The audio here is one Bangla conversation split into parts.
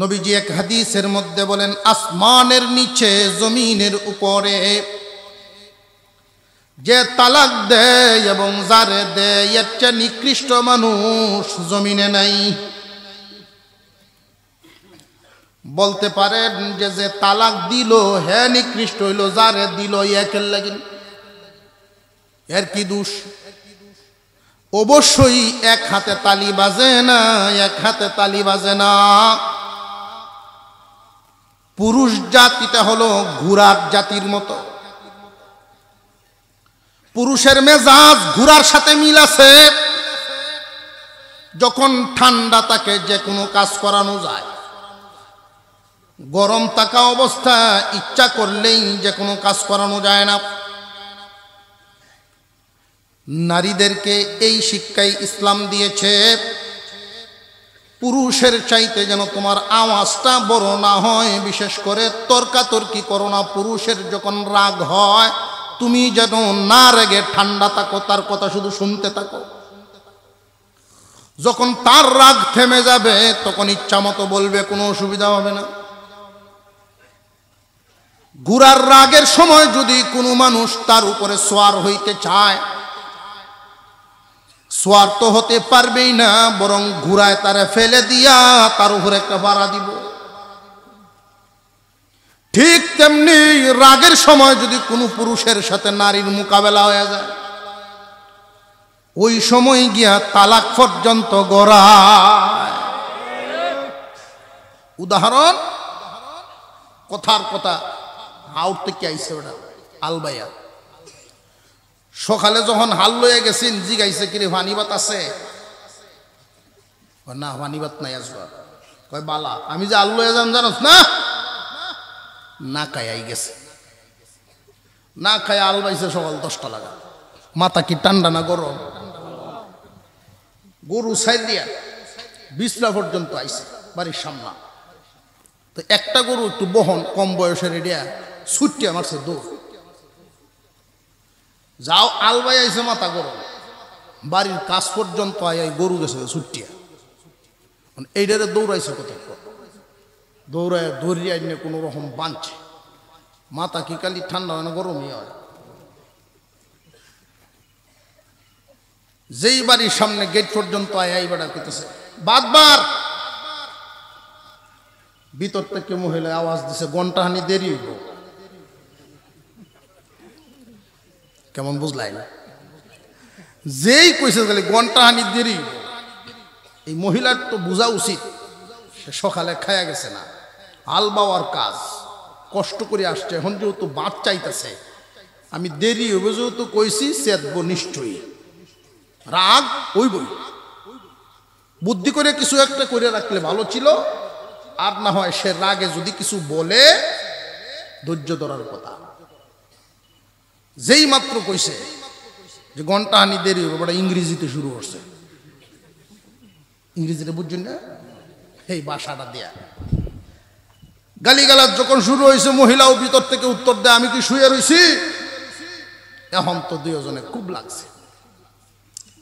নবীজি এক হাদিসের মধ্যে বলেন, আসমানের নিচে জমিনের উপরে যে তালাক দেয় এবং যারে দেয় এর চেয়ে নিকৃষ্ট মানুষ জমিনে নাই। বলতে পারেন যে যে তালাক দিল হে নিকৃষ্ট হইল, যারে দিল একের লাগিন, এর কি দোষ? অবশ্যই এক হাতে তালি বাজে না, এক হাতে তালি বাজে না। পুরুষ জাতিটা হলো ঘোড়ার জাতির মতো। পুরুষের মেজাজ ঘোড়ার সাথে মিল আছে। যখন ঠান্ডা থাকে যে কোনো কাজ করানো যায়, গরম থাকা অবস্থা ইচ্ছা করলেই যে কোনো কাজ করানো যায় না। নারীদেরকে এই শিক্ষাই ইসলাম দিয়েছে, পুরুষের চাইতে যেন তোমার আওয়াজটা বড় না হয়, বিশেষ করে তর্কাতর্কি করো না। পুরুষের যখন রাগ হয় তুমি যেন না রেগে ঠান্ডা থাকো, তার কথা শুধু শুনতে থাকো। যখন তার রাগ থেমে যাবে তখন ইচ্ছা মতো বলবে, কোনো অসুবিধা হবে না। ঘোড়ার রাগের সময় যদি কোনো মানুষ তার উপরে সোয়ার হইতে চায়, সোয়ার তো হতে পারবেই না, বরং ঘোড়ায় তারে ফেলে দিয়া তার উপরে একটা ভাড়া দিব। ঠিক তেমনি রাগের সময় যদি কোনো পুরুষের সাথে নারীর মোকাবেলা হয়ে যায়, ওই সময় গিয়া তালাক পর্যন্ত গড়ায়। উদাহরণ, কথার কথা আউট থেকে আইসে ওটা আলবাইয়া। সকালে যখন হাল লয়ে গেছেন জিগাইছে, কিরে পানিবাত আছে? না পানিবাত নাই আসবা। কয় বালা, আমি যে আল লয়ে যাম জানোস না? না খাই আই গেছে, না খাই আল বাইছে সকাল 10টা লাগা। মাথা কি ঠান্ডা না গরম? গরু সাইড দিয়া বিছলা পর্যন্ত আইছে বাড়ির সামনা। তো একটা গরু একটু বহন কম বয়সের এডিয়া ছুট্টি আমারছে দৌড়। যাও আলবাই আইছে মাথা গরম, বাড়ির কাজ পর্যন্ত আয় গরু গেছে ছুট্টিয়া। এইটারে দৌড়াইছে কতক্ষণ, দৌড়ায় দৌড়িয়ে আইনে কোনো রকম বাঁধছে। মাথা কি কালি ঠান্ডা হয় না গরমই হয়? যেই বাড়ির সামনে গেট পর্যন্ত আয় এই বেড়া করতেছে বাদবার। ভিতর থেকে মহিলা আওয়াজ দিছে, ঘন্টাহানি দেরি হইব। কেমন বুঝলাই? যেই কইছে খালি ঘন্টাহানি দেরি, এই মহিলার তো বোঝা উচিত সে সকালে খায়া গেছে না, হাল বাওয়ার কাজ কষ্ট করে আসছে। এখন যেহেতু বাদ চাইতেছে, আমি দেরি হইব যেহেতু কইছি, চেতব নিশ্চয়ই। রাগ ওই বই বুদ্ধি করে কিছু একটা করে রাখলে ভালো ছিল। আর না হয় সে রাগে যদি কিছু বলে, ধৈর্য ধরার কথা। যেই মাত্র কইছে যে ঘন্টাহানি দেরি হবে, ওটা ইংরেজিতে শুরু করছে। ইংরেজিতে বুঝছেন না? এই ভাষাটা দেয়া গালিগালাজ যখন শুরু হয়েছে, মহিলাও ভিতর থেকে উত্তর দেয়, আমি কি শুয়ে রইছি? এখন তো দুজনে খুব লাগছে।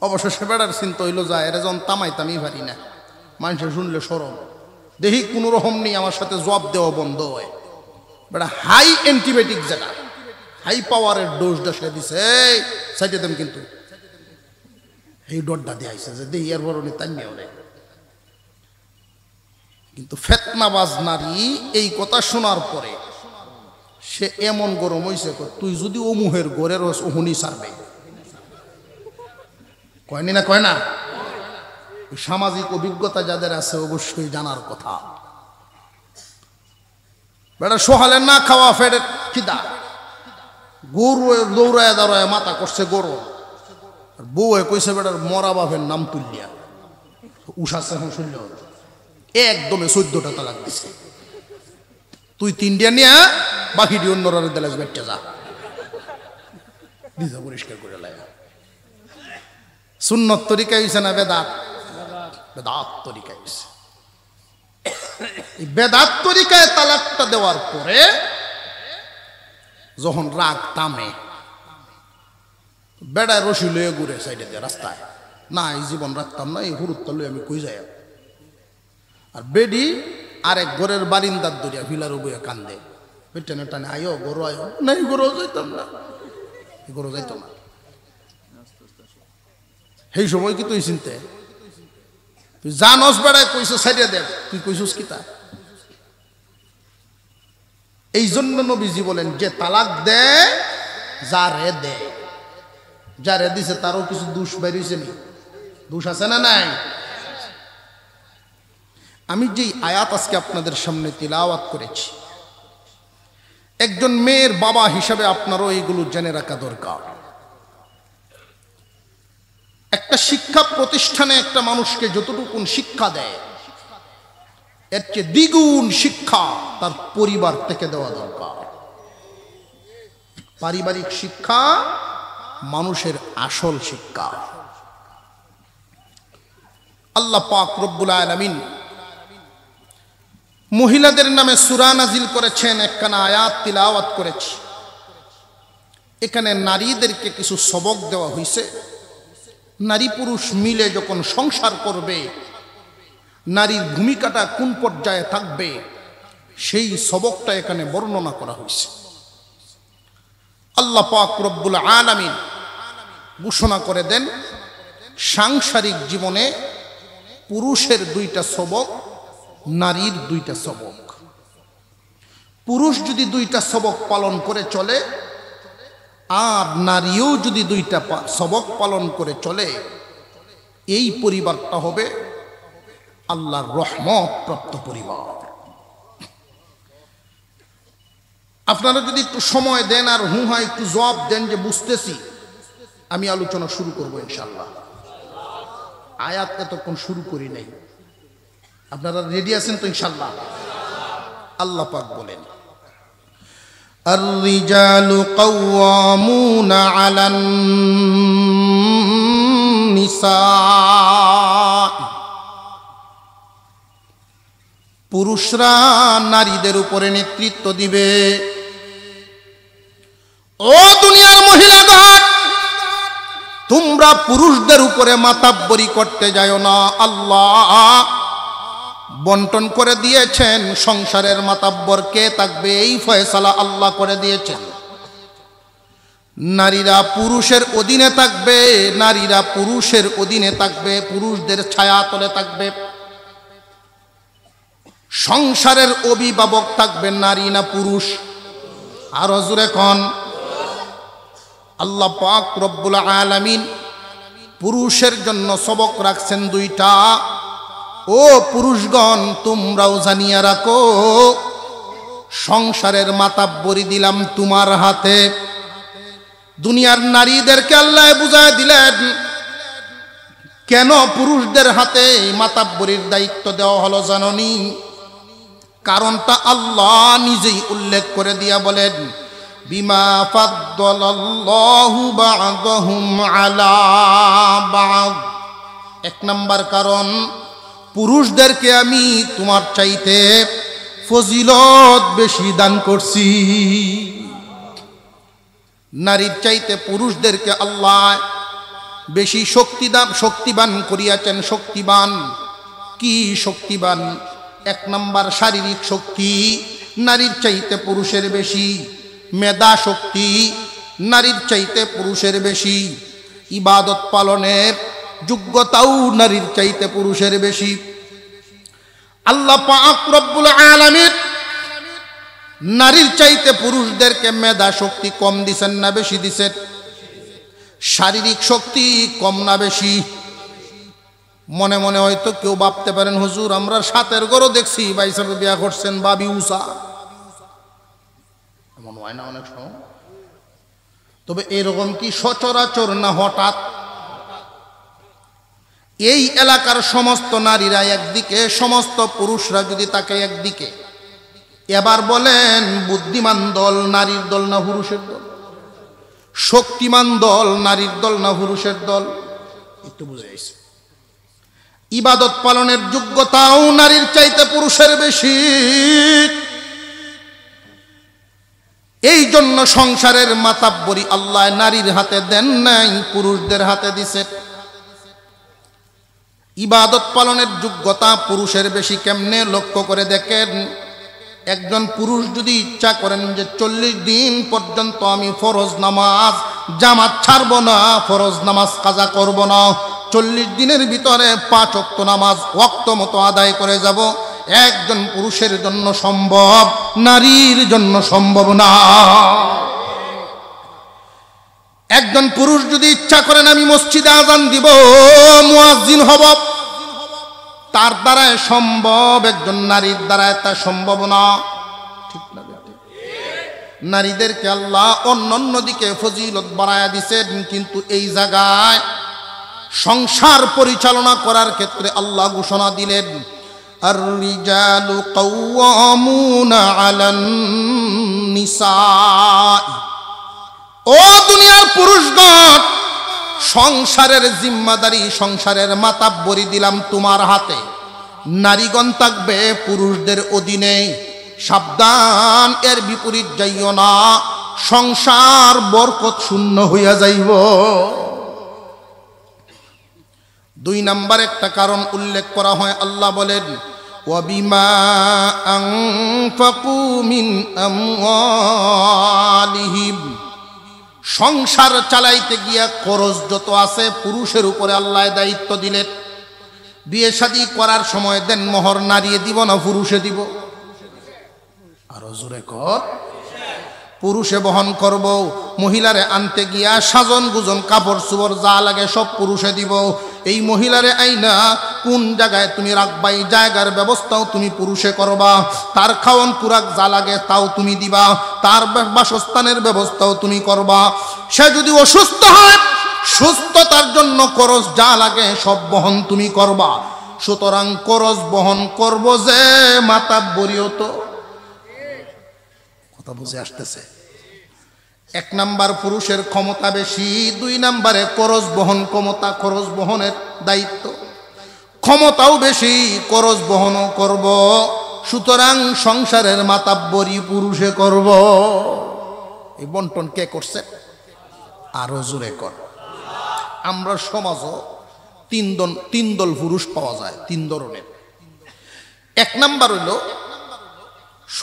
অবশ্য সে বেড়ার চিন্তা হইল, যায় এরা যখন তামাইতামই পারি না, মানুষের শুনলে সরম দেখি কোনো রকম নেই, আমার সাথে জবাব দেওয়া বন্ধ হয়। বেটা হাই অ্যান্টিবায়োটিক, যেটা হাই পাওয়ারের ডোজটা সে দিছে, এই সাইডে দেন, কিন্তু এই ডরটা দিয়েছে যে দেহি আর বরণী তাই নেই। কিন্তু ফেতনাবাজ নারী এই কথা শোনার পরে সে এমন গরম হয়েছে, তুই যদি ও মুহের গোরের ওহুনি সারবে। কয়নি না? কয় না? সামাজিক অভিজ্ঞতা যাদের আছে অবশ্যই জানার কথা। বেটা সহালে না খাওয়া ফেরে খিদা, গরু দৌড়ায় দৌড়ায় মাথা করছে গরু। বউ কইছে বেটার মরা বাপের নাম তুলিয়া উষাছে। এখন শুনল একদমে 14টা তালাক দিছে। তুই 3টা নিয়ে বাকিটি অন্যরা দেলাস বেটে যা, দিশা পরিষ্কার করে লাগা। সুন্নত তরিকা হইছে না বেদাত? বেদাত তরিকা হইছে। এই বেদাত তরিকায় তালাকটা দেওয়ার পরে যখন রাগ থামে, বেড়ায় রশি লয়ে ঘুরে সাইডে দিয়ে রাস্তায়, না এই জীবন রাখতাম না, এই হুরুত্তা লয়ে আমি কই যাই। আর বেডি আরেক ঘরের বারিন্দার দরিয়া ফিলার বইয়া কান্দে পেটেনে টানে আয়ো গরু আয়ো নাই গরু যাইতাম না গরু যাইতো না সেই সময় কি তুই চিনতে তুই জানস বেড়ায় কইছো সাইডে দেখ তুই কইছিস কি তা এই জন্য নবীজি বলেন যে তালাক দেয় যারে দিছে তারও কিছু দোষ বেরিয়েছে নি দোষ আছে না নাই আমি যেই আয়াত আজকে আপনাদের সামনে তিলাওয়াত করেছি একজন মেয়ের বাবা হিসাবে আপনারও এইগুলো জেনে রাখা দরকার একটা শিক্ষা প্রতিষ্ঠানে একটা মানুষকে যতটুকু শিক্ষা দেয় এর চেয়ে দ্বিগুণ শিক্ষা তার পরিবার থেকে দেওয়া দরকার পারিবারিক শিক্ষা মানুষের আসল শিক্ষা আল্লাহ পাক রব্বুল আলামিন মহিলাদের নামে সূরা নাজিল করেছেন একখানা আয়াত তিলাওয়াত করেছি এখানে নারীদেরকে কিছু সবক দেওয়া হয়েছে নারী পুরুষ মিলে যখন সংসার করবে নারীর ভূমিকাটা কোন পর্যায়ে থাকবে সেই সবকটা এখানে বর্ণনা করা হয়েছে আল্লাহ পাক রব্বুল আলামিন ঘোষণা করে দেন সাংসারিক জীবনে পুরুষের দুইটা সবক নারীর দুইটা সবক পুরুষ যদি দুইটা সবক পালন করে চলে আর নারীও যদি দুইটা সবক পালন করে চলে এই পরিবারটা হবে আল্লাহর রহমত প্রাপ্ত পরিবার আপনারা যদি একটু সময় দেন আর হুহা একটু জবাব দেন যে বুঝতেছি আমি আলোচনা শুরু করব ইনশাআল্লাহ আয়াত এতক্ষণ শুরু করি নাই আপনারা রেডি আছেন তো ইনশাআল্লাহ আল্লাহ পাক বলেন الرجال قوامون على النساء পুরুষরা নারীদের উপরে নেতৃত্ব দিবে ও দুনিয়ার মহিলাগণ তোমরা পুরুষদের উপরে মাতাব্বরি করতে যাও না আল্লাহ বন্টন করে দিয়েছেন সংসারের মাতাব্বর কে থাকবে এই ফয়সালা আল্লাহ করে দিয়েছেন নারীরা পুরুষের অধীনে থাকবে নারীরা পুরুষের অধীনে থাকবে পুরুষদের ছায়াতলে থাকবে সংসারের অভিভাবক থাকবে নারী না পুরুষ আর জোরে কোন আল্লাহ পাক রব্বুল আলামিন পুরুষের জন্য সবক রাখছেন দুইটা ও পুরুষগণ তোমরাও জানিয়া রাখো সংসারের মাতাব্বরি দিলাম তোমার হাতে দুনিয়ার নারীদেরকে আল্লাহ বুঝায় দিলেন কেন পুরুষদের হাতে মাতাব্বরির দায়িত্ব দেওয়া হলো জাননি কারণটা আল্লাহ নিজেই উল্লেখ করে দিয়া বলেন বিমা ফাদ্দালাল্লাহু বা'দাহুম আলা বা'দ এক নাম্বার কারণ পুরুষদেরকে আমি তোমার চাইতে ফজিলত বেশি দান করছি নারীর চাইতে পুরুষদেরকে আল্লাহ বেশি শক্তিবান করিয়াছেন শক্তিবান কি শক্তিবান এক নাম্বার শারীরিক শক্তি নারীর চাইতে পুরুষের বেশি মেধা শক্তি নারীর চাইতে পুরুষের বেশি ইবাদত পালনের যোগ্যতাও নারীর চাইতে পুরুষের বেশি আল্লাহ পাক রব্বুল আলামিন নারীর চাইতে পুরুষদেরকে মেধা শক্তি কম দিছেন না বেশি দিছেন শারীরিক শক্তি কম না বেশি মনে মনে হয়তো কেউ ভাবতে পারেন হুজুর আমরা সাতের গরও দেখছি বাইসের বিয়া করছেন বাবি উষা এমন হয় না অনেক সময় তবে এরকম কি সচরাচর না হঠাৎ এই এলাকার সমস্ত নারীরা একদিকে সমস্ত পুরুষরা যদি তাকে একদিকে এবার বলেন বুদ্ধিমান দল নারীর দল না পুরুষের দল শক্তিমান দল নারীর দল না পুরুষের দল একটু বুঝাইছে ইবাদত পালনের যোগ্যতাও নারীর চাইতে পুরুষের বেশি এই জন্য সংসারের মাতাব্বরি আল্লাহ নারীর হাতে দেন নাই পুরুষদের হাতে দিছে ইবাদত পালনের যোগ্যতা পুরুষের বেশি কেমনে লক্ষ্য করে দেখেন। একজন পুরুষ যদি ইচ্ছা করেন যে 40 দিন পর্যন্ত আমি ফরজ নামাজ জামাত ছাড়ব না, ফরজ নামাজ কাজা করব না, 40 দিনের ভিতরে 5 ওয়াক্ত নামাজ ওয়াক্ত মতো আদায় করে যাব, একজন পুরুষের জন্য সম্ভব, নারীর জন্য সম্ভব না। একজন পুরুষ যদি ইচ্ছা করেন আমি মসজিদে আজান দিব, মুয়াজ্জিন হব, তার দ্বারায় সম্ভব, একজন নারীর দ্বারায় তা সম্ভব না। ঠিক না? নারীদেরকে আল্লাহ অন্য দিকে ফজিলত বাড়ায়া দিছেন, কিন্তু এই জায়গায় সংসার পরিচালনা করার ক্ষেত্রে আল্লাহ ঘোষণা দিলেন আর রিজালু কাওয়ামুনা আলান নিসা। ও দুনিয়ার পুরুষগণ, সংসারের জিম্মাদারি, সংসারের মাতাব্বরি দিলাম তোমার হাতে, নারীগণ থাকবে পুরুষদের অধীনে। সাবধান, এর বিপরীত যাইও না, সংসার বরকত শূন্য হইয়া যাইব। 2 নাম্বার একটা কারণ উল্লেখ করা হয়, আল্লাহ বলেন ওয়াবিমা আনফাকু মিন আমওয়ালিহিম। সংসার চালাইতে গিয়া খরচ যত আছে পুরুষের উপরে আল্লাহ দায়িত্ব দিলেন। বিয়ে শাদী করার সময় দেন মোহর নারীয়ে দিব না পুরুষে দিব? আরো জোরে কর। পুরুষে বহন করব। মহিলারে আনতে গিয়া সাজন গুজন কাপড় চোপড় যা লাগে সব পুরুষে দিব। এই মহিলারে আইনা কোন জায়গায় তুমি রাখবা, এই জায়গার ব্যবস্থাও তুমি পুরুষে করবা। তার খাওয়ান কুরাক যা লাগে তাও তুমি দিবা, তার বাসস্থানের ব্যবস্থাও তুমি করবা। সে যদি অসুস্থ হয়, সুস্থতার জন্য খরচ যা লাগে সব বহন তুমি করবা। সুতরাং খরচ বহন করব যে মাতাব্বরিও তো। কথা বুঝে আসতেছে? 1 নাম্বার পুরুষের ক্ষমতা বেশি, 2 নাম্বারে খরচ বহন ক্ষমতা, খরচ বহনের দায়িত্ব, ক্ষমতাও বেশি, খরচ বহনও করব। সুতরাং সংসারের মাতাব্বরি পুরুষে করব। এই বন্টন কে করছে? আরো জোরে কর। আমরা সমাজও 3 দল পুরুষ পাওয়া যায়, 3 ধরনের। 1 নাম্বার হইল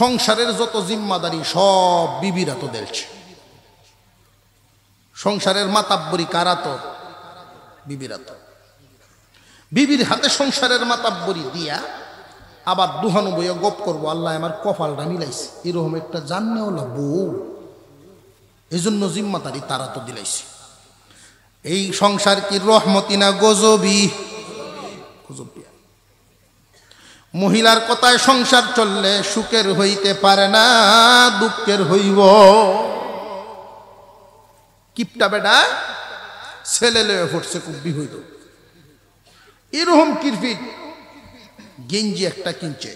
সংসারের যত জিম্মাদারি সব বিবিরা তো দেখছে। সংসারের মাতাব্বরি কারা? তো বিবিরা। তো বিবির হাতে সংসারের মাতাব্বরি দিয়া আবার দুহানো বইয়া গপ করবো, আল্লাহ আমার কপালটা মিলাইছে, এরকম একটা জাননে হলো বউ, এই জন্য জিম্মাদারি তারা তো দিলাইছে। এই সংসার কি রহমতি না গজবি? গজবি। মহিলার কথায় সংসার চললে সুখের হইতে পারে না, দুঃখের হইব। কিপটা বেটা ছেলে লয়ে ফুটছে খুব বিহইল, এরকম কিরফিট গেঞ্জি একটা কিনছে,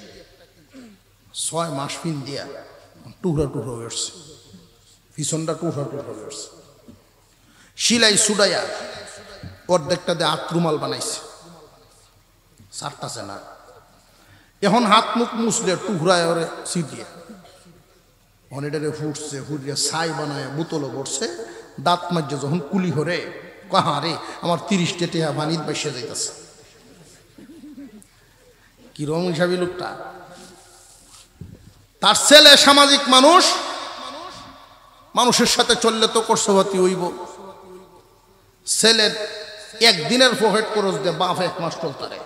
6 মাস পিন দিয়া টুকরা টুকরা হয়ে উঠছে, পিছনটা টুকরা টুকরা হয়ে উঠছে, সিলাই সুডাইয়া অর্ধেকটা দিয়ে আক্রুমাল বানাইছে, সারতাছে না। এখন হাত মুখ মুছলে টুকরায় ওরে সিটিয়ে অনেটারে ফুটছে, ফুটিয়ে ছাই বানায় বোতলও পড়ছে, দাঁত মাঝে যখন কুলি হরে কাহা রে আমার 30 টেহা বানিত বেসে যাইতেছে। কিরম হিসাবে লোকটা? তার ছেলে সামাজিক মানুষ, মানুষের সাথে চললে তো করসবাতি হইব। ছেলের একদিনের পকেট খরচ দিয়ে বাপ 1 মাস চলতারে।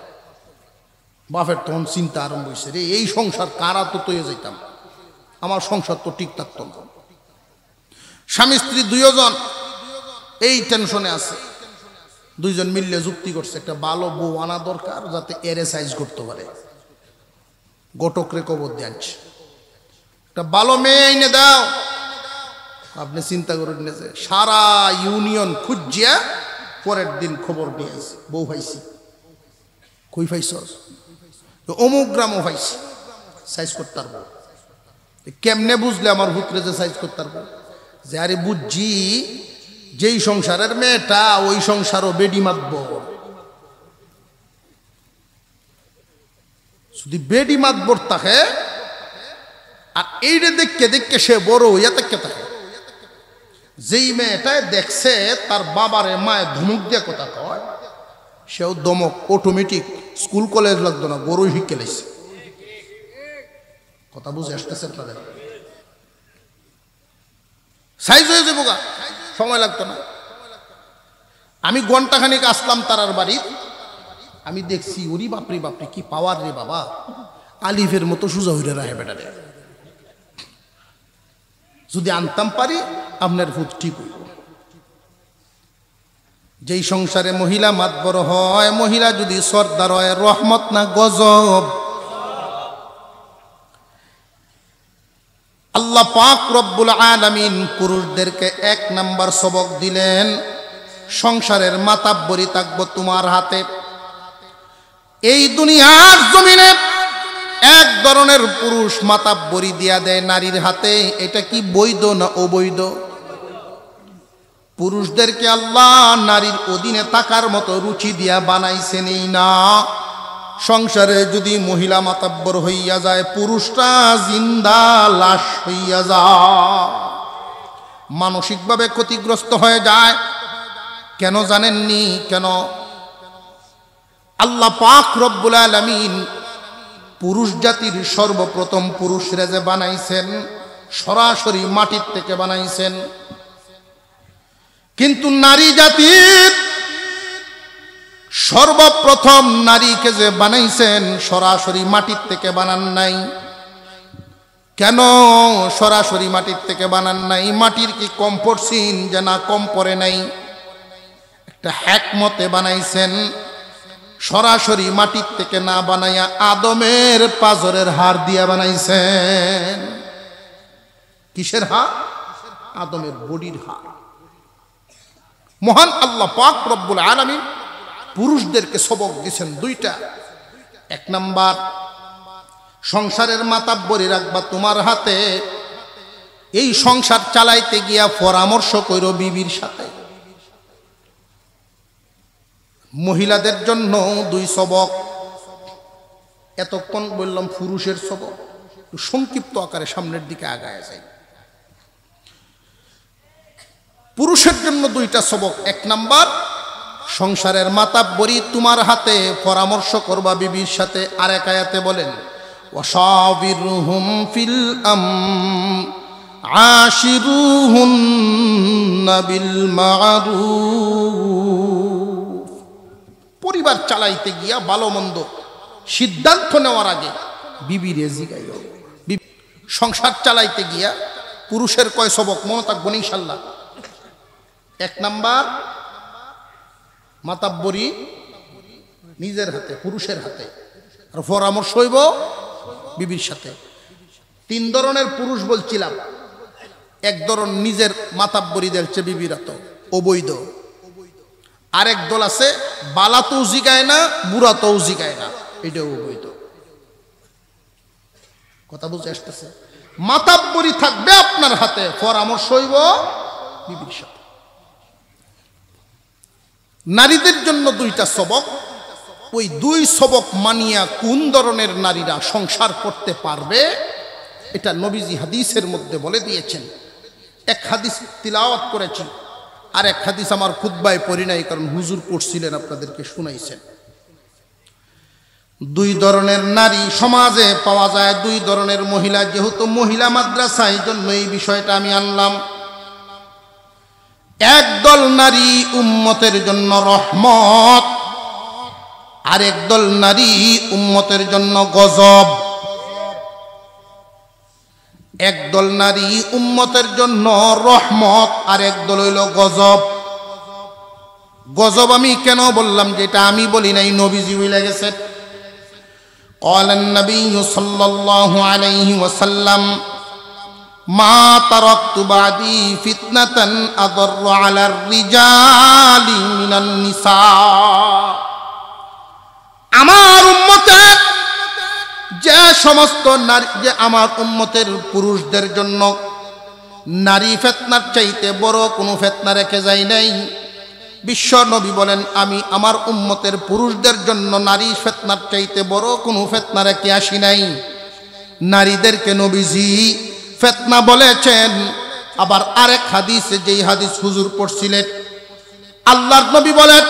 বাপের তখন চিন্তা আরম্ভ হয়েছে, রে এই সংসার কারা তো তৈরি যাইতাম, আমার সংসার তো ঠিক থাকতো না। স্বামী স্ত্রী 2 জন এই টেনশনে আছে। 2 জন মিললে যুক্তি করছে একটা ভালো বউ আনা দরকার, যাতে এরে সাইজ করতে পারে। ঘটকরে কবর দিয়ে আনছে, একটা ভালো মেয়ে এনে দাও। আপনি চিন্তা করেন যে সারা ইউনিয়ন খুঁজিয়া পরের দিন খবর নিয়ে আসে, বউ পাইছি। কই পাইছ? অমুক গ্রামও পাইছি, সাইজ করতে পারবো। কেমনে বুঝলে আমার ভুতরে যে সাইজ করতে পারবো? যে আরে বুঝছি যেই সংসারের মেয়েটা ওই সংসারও বেডি মাতব। যদি বেডি মাতবর থাকে আর এইটা দেখকে দেখকে সে বড় হইয়া দেখতে থাকে। যেই মেয়েটায় দেখছে তার বাবারে মায়ে ধমক দিয়ে কথা কয়, সেও দমক অটোমেটিক, স্কুল কলেজ লাগতো না, গরুই শিখে লাইছে। কথা বুঝে আসতেছে আপনাদের? সাইজ হয়ে যাবো গা, সময় লাগতো না। আমি ঘন্টাখানিক আসলাম তারার বাড়ি, আমি দেখছি ওরি বাপরি বাপরি কি পাওয়ার রে বাবা, আলিফের মতো সুজা হইরে রাহে বেটারে। যদি আনতাম পারি আপনার ভূত ঠিক হইব। যেই সংসারে মহিলা মাতবর হয়, মহিলা যদি সর্দার হয়, রহমত না গজব। আল্লাহ পাক রব্বুল আলামিন পুরুষদেরকে 1 নাম্বার সবক দিলেন, সংসারের মাতাব্বরি থাকবো তোমার হাতে। এই দুনিয়ার জমিনে এক ধরনের পুরুষ মাতাব্বরি দিয়া দেয় নারীর হাতে, এটা কি বৈধ না অবৈধ? পুরুষদেরকে আল্লাহ নারীর অধীনে থাকার মতো রুচি দিয়া বানাইছেনই না। সংসারে যদি মহিলা মাতাব্বর হইয়া যায়, পুরুষটা জিন্দা লাশ হইয়া যায়, মানসিকভাবে ক্ষতিগ্রস্ত হয়ে যায়। কেন জানেননি? কেন? আল্লাহ পাক রব্বুল আলামিন পুরুষ জাতির সর্বপ্রথম পুরুষরা যে বানাইছেন, সরাসরি মাটির থেকে বানাইছেন, কিন্তু নারী জাতির সর্বপ্রথম নারীকে যে বানাইছেন, সরাসরি মাটির থেকে বানান নাই। কেন সরাসরি মাটির থেকে বানান নাই? মাটির কি কম পড়ছেন যে না কম পড়ে নাই? একটা হিকমতে বানাইছেন। সরাসরি মাটির থেকে না বানাইয়া আদমের পাজরের হাড় দিয়া বানাইছেন। কিসের হাড়? আদমের বডির হাড়। মহান আল্লাহ পাক রব্বুল আলামিন পুরুষদেরকে সবক দিয়েছেন 2টা। 1 নাম্বার, সংসারের মাতাব্বরি রাখবা তোমার হাতে। এই সংসার চালাইতে গিয়া পরামর্শ কইরো বিবির সাথে। মহিলাদের জন্য 2 সবক। এতক্ষণ বললাম পুরুষের সবক, একটু সংক্ষিপ্ত আকারে সামনের দিকে আগায় যাই। পুরুষের জন্য 2টা সবক। 1 নাম্বার, সংসারের মাতাব্বরি তোমার হাতে, পরামর্শ করবা বিবির সাথে। আরেক আয়াতে বলেন ওয়াশাবিরহুম ফিল আশিরুহুন্না বিল মারুফ। পরিবার চালাইতে গিয়া ভালো মন্দ সিদ্ধান্ত নেওয়ার আগে বিবির জিগাইও। সংসার চালাইতে গিয়া পুরুষের কয় সবক মনে থাকবো ইনশাআল্লাহ। 1 নাম্বার, মাতাব্বরি নিজের হাতে, পুরুষের হাতে, আর পরামর্শ হইব বিবির সাথে। 3 ধরনের পুরুষ বলছিলাম। 1 ধরন নিজের মাতাব্বরি দেখছে বিবিরা তো অবৈধ। আরেক দল আছে বালাতেও জিগায় না, বুড়াতেও জিগায় না, এটাও অবৈধ। কথা বুঝে আসতেছে? মাতাব্বরি থাকবে আপনার হাতে, পরামর্শ হইব বিবির সাথে। নারীদের জন্য 2টা সবক। ওই 2 সবক মানিয়া কোন ধরনের নারীরা সংসার করতে পারবে, এটা নবীজি হাদিসের মধ্যে বলে দিয়েছেন। 1 হাদিস তিলাওয়াত করেছি, আর 1 হাদিস আমার খুতবায় পড়ি নাই, কারণ হুজুর পড়ছিলেন, আপনাদেরকে শুনাইছেন। 2 ধরনের নারী সমাজে পাওয়া যায়, 2 ধরনের মহিলা। যেহেতু মহিলা মাদ্রাসা, এই জন্য এই বিষয়টা আমি আনলাম। 1 দল নারী উম্মতের জন্য রহমত, আর 1 দল নারী উম্মতের জন্য গজব। 1 দল নারী উম্মতের জন্য রহমত, আর 1 দল হইল গজব। গজব আমি কেন বললাম? যেটা আমি বলি নাই, নবীজি বলে গেছেন। قال النبي صلى الله عليه وسلم ما تركت بعدي فتنة أضر على الرجال من النساء। আমার উম্মতের যে সমস্ত নারী, যে আমার উম্মতের পুরুষদের জন্য নারী ফিতনার চাইতে বড় কোনো ফিতনা রেখে যায় নাই। বিশ্ব নবী বলেন, আমি আমার উম্মতের পুরুষদের জন্য নারী ফিতনার চাইতে বড় কোনো ফিতনা রেখে আসি নাই। নারীদেরকে নবীজি ফিতনা বলেছেন। আবার আরেক হাদিসে, যেই হাদিস হুজুর পড়ছিলেন, আল্লাহর নবী বলেন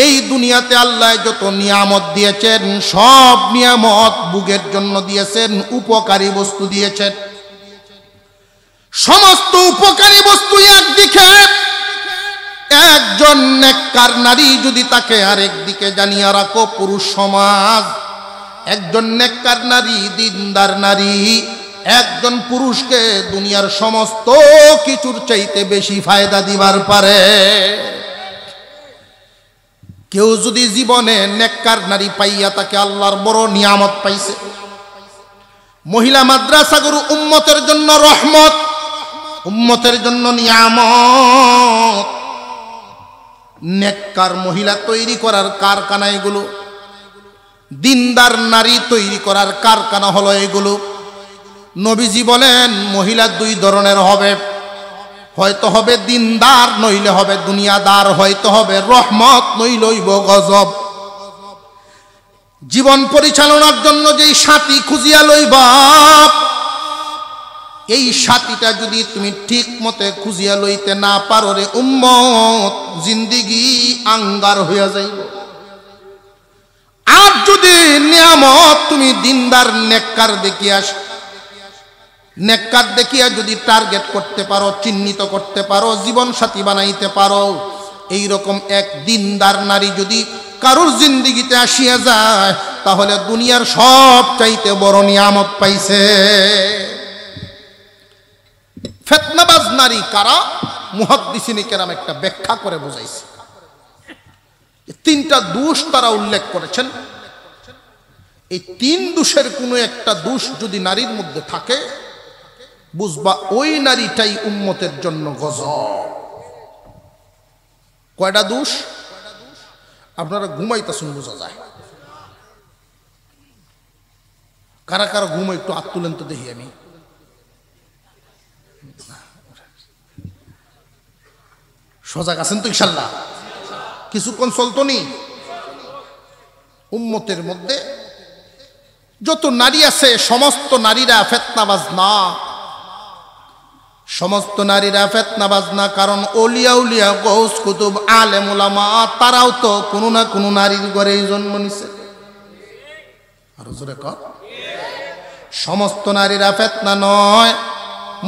এই দুনিয়াতে আল্লাহ যত নিয়ামত দিয়েছেন সব নিয়ামত ভোগের জন্য দিয়েছেন, উপকারী বস্তু দিয়েছেন। সমস্ত উপকারী বস্তু একদিকে, একজন নেককার নারী যদি তাকে আরেক দিকে জানিয়ে রাখো পুরুষ সমাজ, একজন নেককার নারী, দিনদার নারী একজন পুরুষকে দুনিয়ার সমস্ত কিছুর চাইতে বেশি ফায়দা দিবার পারে। কেউ যদি জীবনে নেককার নারী পাইয়া তাকে আল্লাহর বড় নিয়ামত পাইছে। মহিলা মাদ্রাসাগুরু উম্মতের জন্য রহমত, উম্মতের জন্য নিয়ামত। নেককার মহিলা তৈরি করার কারখানা এগুলো, দিনদার নারী তৈরি করার কারখানা হলো এগুলো। নবীজি বলেন মহিলা দুই ধরনের হবে, হয়তো হবে দিনদার নইলে হবে দুনিয়াদার, হয়তো হবে রহমত নইলে হইব গজব। জীবন পরিচালনার জন্য যেই সাথী খুঁজিয়া লইবা, এই সাথীটা যদি তুমি ঠিক মতে খুঁজিয়া লইতে না পারো রে উম্মত, জিন্দিগি আঙ্গার হইয়া যাইব। আর যদি নিয়ামত তুমি দিনদার নেককার দেখিয়া, নেককার দেখিয়া যদি টার্গেট করতে পারো, চিহ্নিত করতে পারো, জীবন সাথী বানাইতে পারো, এই রকম এক দিনদার নারী যদি কারোর জিন্দিগিতে আসিয়া যায়, তাহলে দুনিয়ার সব চাইতে বড় নিয়ামত পাইছে। ফিতনাবাজ নারী কারা? মুহাদ্দিসিনে কেরাম একটা ব্যাখ্যা করে বুঝাইছে। তিনটা দোষ তারা উল্লেখ করেছেন। এই তিন দোষের কোনো একটা দোষ যদি নারীর মধ্যে থাকে, বুঝবা ওই নারীটাই উম্মতের জন্য গজব। কয়টা দোষ? আপনারা ঘুমাইতেছেন বোঝা যায়। কারা কারা ঘুমাই একটু হাত তুলেন তো দেখি। আমি সজাগ আছেন তো ইনশাল্লাহ? কিছুক্ষণ চলতো নি। উম্মতের মধ্যে যত নারী আছে সমস্ত নারীরা ফিতনাবাজ না, সমস্ত নারীরা ফিতনাবাজ না। কারণ ওলিয়া উলিয়া, গৌস কুতুব, আলেম উলামা তারাও তো কোনো না কোনো নারীর ঘরেই জন্ম নিছে। আরো জোরে কর। সমস্ত নারীরা ফিতনা নয়।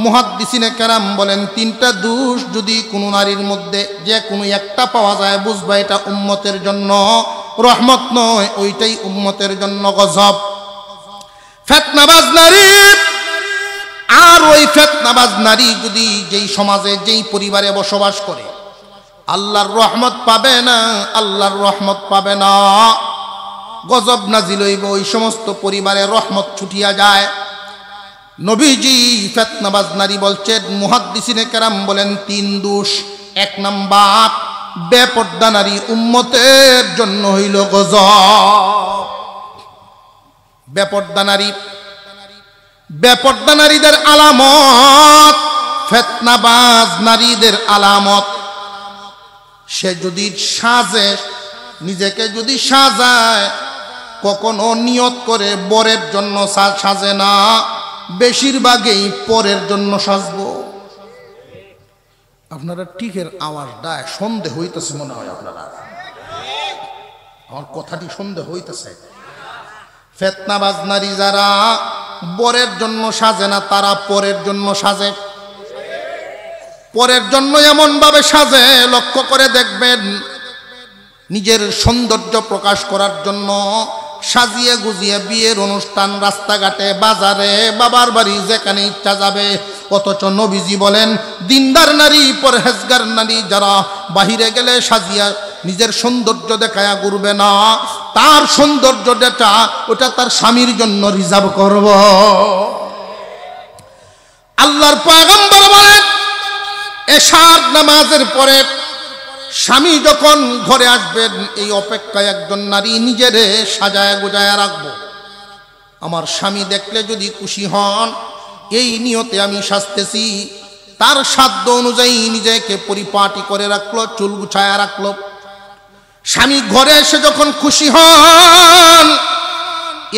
মুহাদ্দিসিনে কেরাম বলেন তিনটা দোষ যদি কোনো নারীর মধ্যে যে কোনো একটা পাওয়া যায়, বুঝবা এটা উম্মতের জন্য রহমত নয়, ওইটাই উম্মতের জন্য গজব। ফিতনাবাজ নারী, আর ওই ফিতনাবাজ নারী যদি যেই সমাজে যেই পরিবারে বসবাস করে, আল্লাহর রহমত পাবে না, আল্লাহর রহমত পাবে না, গজব নাজিল হইব। ওই সমস্ত পরিবারে রহমত ছুটিয়া যায়। নবীজি ফিতনাবাজ নারী বলছেন, মুহাদ্দিসিনে কেরাম বলেন তিন দোষ। এক নাম্বার, বেপর্দা নারী উম্মতের জন্য হইল গজব। বেপর্দা নারী, বেপর্দা নারীদের আলামত, ফিতনাবাজ নারীদের আলামত। সে যদি সাজে, নিজেকে যদি সাজায়, কখনো নিয়ত করে বরের জন্য সাজে না, বেশিরভাগই পরের জন্য সাজবো। আপনারা টিকের আওয়াজটা সন্দেহ হইতেছে মনে হয়, আপনারা আমার কথাটি সন্দেহ হইতেছে। ফিতনাবাজ নারী যারা বরের জন্য সাজে না, তারা পরের জন্য সাজে। পরের জন্য এমন ভাবে সাজে, লক্ষ্য করে দেখবেন, নিজের সৌন্দর্য প্রকাশ করার জন্য সাজিয়ে গুজিয়ে বিয়ের অনুষ্ঠান, রাস্তাঘাটে, বাজারে, বাবার বাড়ি, যেখানে ইচ্ছা যাবে। অথচ নবীজি বলেন দিনদার নারী, পরহেজগার নারী যারা বাহিরে গেলে সাজিয়া নিজের সৌন্দর্য দেখায়া ঘুরবে না, তার সৌন্দর্য যেটা ওটা তার স্বামীর জন্য রিজার্ভ করব। আল্লাহর পয়গম্বর বলেন এশার নামাজের পরে স্বামী যখন ঘরে আসবেন, এই অপেক্ষায় একজন নারী নিজেরে সাজায় গোজায় রাখবো। আমার স্বামী দেখলে যদি খুশি হন, এই নিয়তে আমি সাজতেছি। তার সাধ্য অনুযায়ী নিজেকে পরিপাটি করে রাখলো, চুল গুছায় রাখলো। স্বামী ঘরে এসে যখন খুশি হন,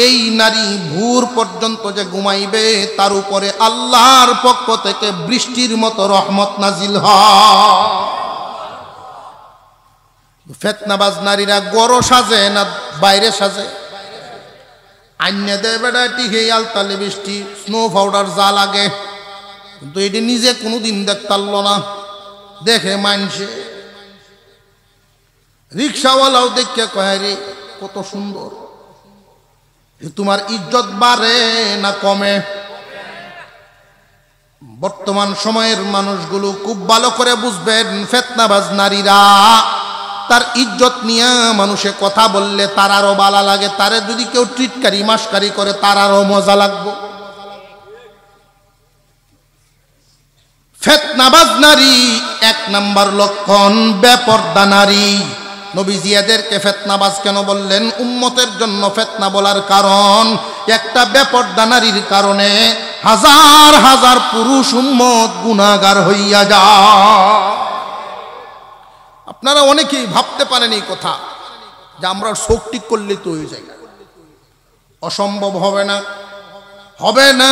এই নারী ভোর পর্যন্ত যে ঘুমাইবে, তার উপরে আল্লাহর পক্ষ থেকে বৃষ্টির মতো রহমত নাজিল হয়। ফেতনাবাজ নারীরা গড় সাজে না বাইরে সাজে? আইনে দেয় বেড়া টিকে আলতালে বৃষ্টি স্নো পাউডার যা লাগে, কিন্তু এটি নিজে কোনোদিন দেখতারল না, দেখে মানছে। রিক্সাওয়ালাও দেখে কয় রে কত সুন্দর। তোমার ইজ্জত বাড়ে না কমে? বর্তমান সময়ের মানুষগুলো খুব ভালো করে বুঝবেন, ফেতনাবাজ নারীরা তার ইজ্জত নিয়ে মানুষে কথা বললে তার আরো ভালো লাগে, তারে যদি কেউ ট্রিটকারি মাসকারি করে তার আরো মজা লাগবে। ফেতনাবাজ নারী এক নাম্বার লক্ষণ বেপরদা নারী। নবীজি এদেরকে ফেতনাবাজ কেন বললেন? উম্মতের জন্য ফেতনা বলার কারণ, একটা বেপরদা নারীর কারণে হাজার হাজার পুরুষ উম্মত গুনাহগার হইয়া যায়। আপনারা অনেকেই ভাবতে পারেন এই কথা যে আমরা চোখ ঠিক করলে তো হয়ে যায়। অসম্ভব হবে না, হবে না।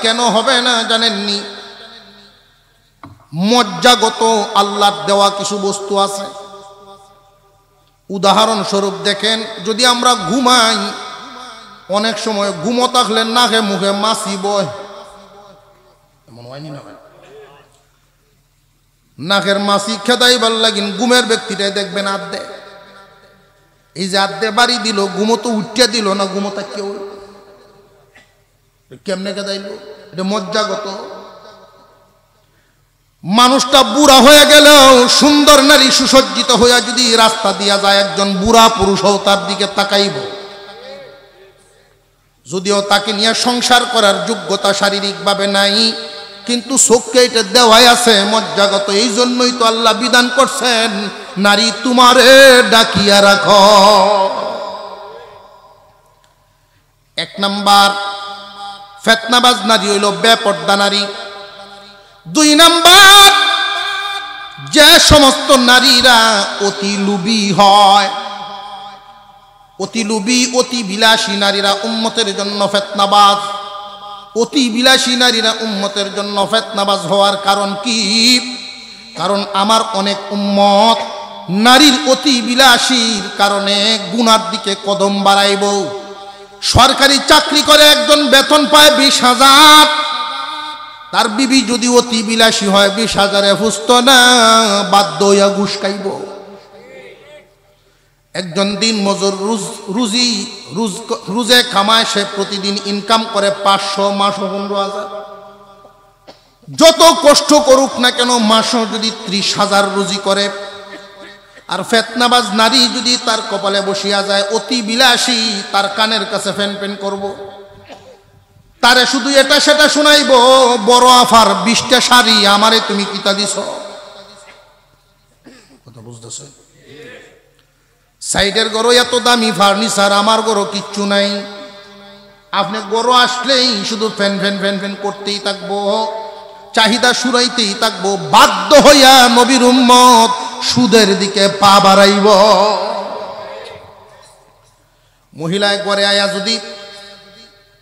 কেন হবে না জানেননি? মজ্জাগত আল্লাহর দেওয়া কিছু বস্তু আছে। উদাহরণস্বরূপ দেখেন, যদি আমরা ঘুমাই, অনেক সময় ঘুমো থাকলে নাকে মুখে মাছি বয়, এমন হয়নি না? নাকের মাছি খেদাইবার লাগিন ঘুমের ব্যক্তিটাই দেখবেন আদ্দে, এই যে আদ্দে বাড়ি দিল, ঘুমো তো উঠিয়া দিল না, ঘুমোতা কেউ কেমনে খেদাইল? এটা মজ্জাগত। মানুষটা বুড়া হয়ে গেলেও সুন্দর নারী সুসজ্জিত হইয়া যদি রাস্তা দিয়া যায়, একজন বুড়া পুরুষও তার দিকে তাকাইব, যদিও তাকে নিয়ে সংসার করার যোগ্যতা শারীরিকভাবে নাই, কিন্তু চোখকে এটা দেওয়াই আছে মজ্জাগত। এই জন্যই তো আল্লাহ বিধান করছেন, নারী তোমারে ডাকিয়া রাখো। এক নাম্বার ফেতনাবাজ নারী হইল বেপরদা নারী। দুই নাম্বার, যে সমস্ত নারীরা অতি লোভী হয়, অতি লোভী অতি বিলাসী নারীরা উম্মতের জন্য ফেতনাবাজ। অতি বিলাসী নারীরা উম্মতের জন্য ফেতনাবাজ হওয়ার কারণ কি? কারণ আমার অনেক উম্মত নারীর অতি বিলাসীর কারণে গুনার দিকে কদম বাড়াইব। সরকারি চাকরি করে একজন বেতন পায় 20,000, তার বিবি যদি অতি বিলাসী হয় 20,000-এ ফুসত না, বাধ্য হইয়া ঘুষ খাইব। একজন দিন মজুর রুজে কামায়, সে প্রতিদিন ইনকাম করে 500, মাসও 15,000। যত কষ্ট করুক না কেন মাসও যদি 30,000 রুজি করে। আর ফেতনাবাজ নারী যদি তার কপালে বসিয়া যায় অতি বিলাসী, তার কানের কাছে ফেন ফেন করব, তারে শুধু এটা সেটা শুনাইব, বড় আফার 20টা শাড়ি আমারে তুমি কিতা দিছ। কথা বুঝতেছ? সাইডের গরো এত দামি ফার্নিচার, আমার গরো কিচ্ছু নাই। আপনি গরো আসলেই শুধু ফ্যান ফ্যান ফ্যান ফ্যান করতেই থাকবো, চাহিদা সুরাইতেই থাকবো, বাধ্য হইয়া নবীর উম্মত সুদের দিকে পা বাড়াইব। মহিলায় ঘরে আয়া যদি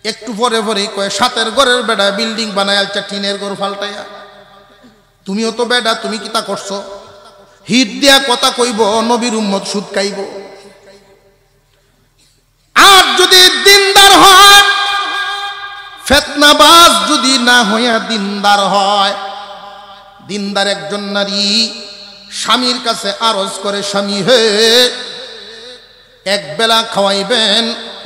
একটু পরে পরে কয় সাতের ঘরের বেড়া বিল্ডিং বানায় আলছে, টিনের ঘর ফাল্টাইয়া, তুমিও তো বেডা, তুমি কিতা করছো? হিট দিয়া কথা কইব, নবীর উম্মত সুদ খাইব। আর যদি দিনদার হয়, ফেতনাবাজ যদি না হইয়া দিনদার হয়, দিনদার একজন নারী স্বামীর কাছে আরজ করে, স্বামী হে, এক বেলা খাওয়াইবেন,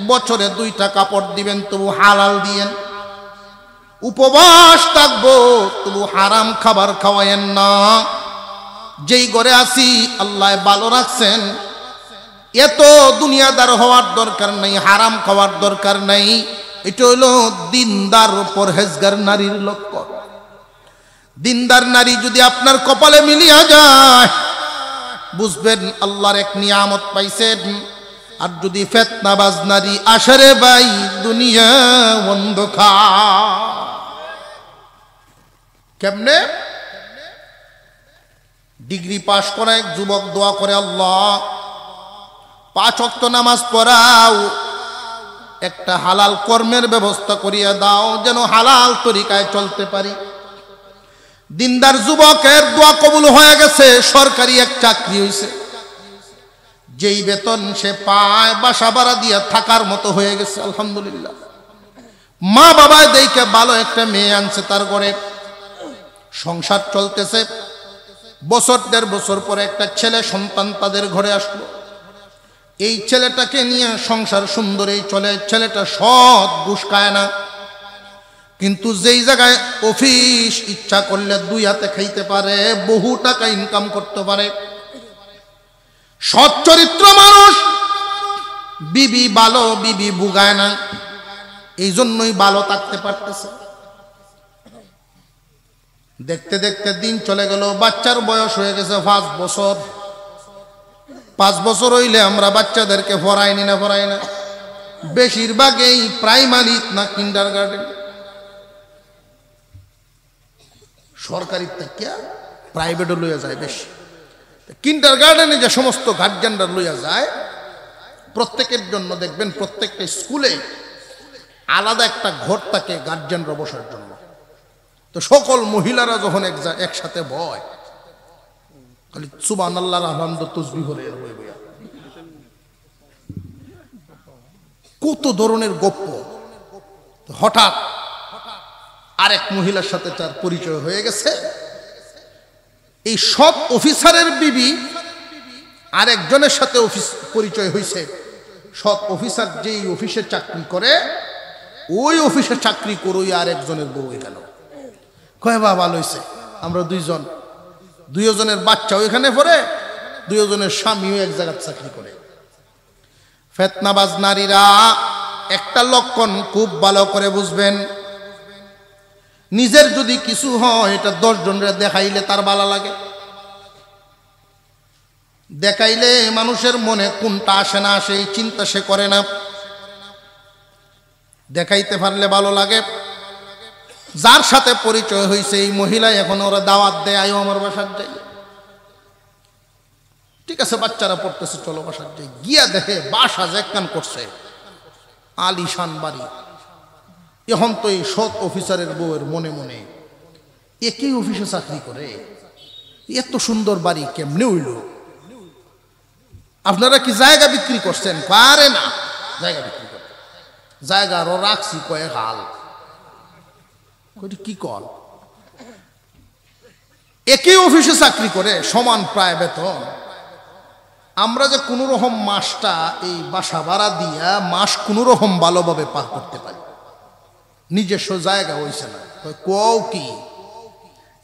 বছরে 2টা কাপড় দিবেন, তবু হালাল দিয়েন। উপবাস থাকবো, তবু হারাম খাবার খাওয়ায়েন না। যেই ঘরে আসি আল্লাহ ভালো রাখছেন, এত দুনিয়াদার হওয়ার দরকার নাই, হারাম খাওয়ার দরকার নাই। এটা হলো দিনদার পরহেজগার নারীর লক্ষণ। দিনদার নারী যদি আপনার কপালে মিলিয়া যায়, বুঝবেন আল্লাহর এক নিয়ামত পাইছেন। আর যদি ফেতনাবাজ নারী আসরে ভাই, দুনিয়া অন্ধকার। কেমনে? ডিগ্রি পাশ করা এক যুবক দোয়া করে, আল্লাহ 5 ওয়াক্ত নামাজ পড়াও, একটা হালাল কর্মের ব্যবস্থা করিয়া দাও, যেন হালাল তরিকায় চলতে পারি। দিনদার যুবকের দোয়া কবুল হয়ে গেছে, সরকারি এক চাকরি হয়েছে। যেই বেতন সে পায় বাসা ভাড়া দিয়ে থাকার মতো হয়ে গেছে আলহামদুলিল্লাহ। মা বাবায় দেখে ভালো একটা মেয়ে আনছে তার ঘরে, সংসার চলতেছে। বছর দেড় বছর পরে একটা ছেলে সন্তান তাদের ঘরে আসলো। এই ছেলেটাকে নিয়ে সংসার সুন্দরই চলে। ছেলেটা সৎ, ঘুষ খায় না, কিন্তু যেই জায়গায় অফিস ইচ্ছা করলে দুই হাতে খাইতে পারে, বহু টাকা ইনকাম করতে পারে। সৎ চরিত্র মানুষ, বিবি ভালো, বিবি বুগায় না, এই জন্যই ভালো থাকতে পারতেছে। দেখতে দেখতে দিন চলে গেল, বাচ্চার বয়স হয়ে গেছে 5 বছর। 5 বছর হইলে আমরা বাচ্চাদেরকে পড়াইনি না, পড়াই না, বেশিরভাগই প্রাইমারি না কিন্ডার গার্ডেন। সরকারি থেকে প্রাইভেটও লইয়া যায় বেশি। কিন্ডার গার্ডেনে যে সমস্ত গার্জিয়ানরা লইয়া যায়, প্রত্যেকের জন্য দেখবেন প্রত্যেকটা স্কুলে আলাদা একটা ঘর থাকে গার্জিয়ানরা বসার জন্য। তো সকল মহিলারা যখন একসাথে বয়, খালি সুবহানাল্লাহ আলহামদুলিল্লাহ তাসবিহ করে কত ধরনের গপ্প। হঠাৎ আরেক মহিলার সাথে তার পরিচয় হয়ে গেছে। এই সব অফিসারের বিবি আরেকজনের সাথে পরিচয় হয়েছে। সৎ অফিসার যেই অফিসে চাকরি করে, ওই অফিসে চাকরি করোই আরেকজনের বউ গেল। কয় বাবা ভালো হয়েছে, আমরা দুইজনের বাচ্চা ওইখানে পড়ে, দুইজনের স্বামীও এক জায়গায় চাকরি করে। ফেতনাবাজ নারীরা একটা লক্ষণ খুব ভালো করে বুঝবেন, নিজের যদি কিছু হয় এটা 10 জনের দেখাইলে তার ভালো লাগে। দেখাইলে মানুষের মনে কোনটা আসে না আসে এই চিন্তা সে করে না। দেখাইতে পারলে ভালো লাগে। যার সাথে পরিচয় হয়েছে এই মহিলা, এখন ওরা দাওয়াত দেয়, আয়ো আমার বাসার যাই। ঠিক আছে, বাচ্চারা পড়তেছে, চলো বাসার যাই। গিয়া দেখে বাসা যেখান করছে, আলিশান বাড়ি। এখন তো এই সৎ অফিসারের বউয়ের মনে মনে, একই অফিসে চাকরি করে, এত সুন্দর বাড়ি কেমনে হইল? আপনারা কি জায়গা বিক্রি করছেন? পারে না, জায়গা বিক্রি করে। জায়গা আরো রাখছি কয়েক হাল। কি কল? একই অফিসে চাকরি করে, সমান প্রায় বেতন। আমরা যে কোনো রকম মাসটা এই বাসা ভাড়া দিয়া মাস কোনো রকম ভালোভাবে পার করতে পারি, নিজস্ব জায়গা হইছে না। কও কি,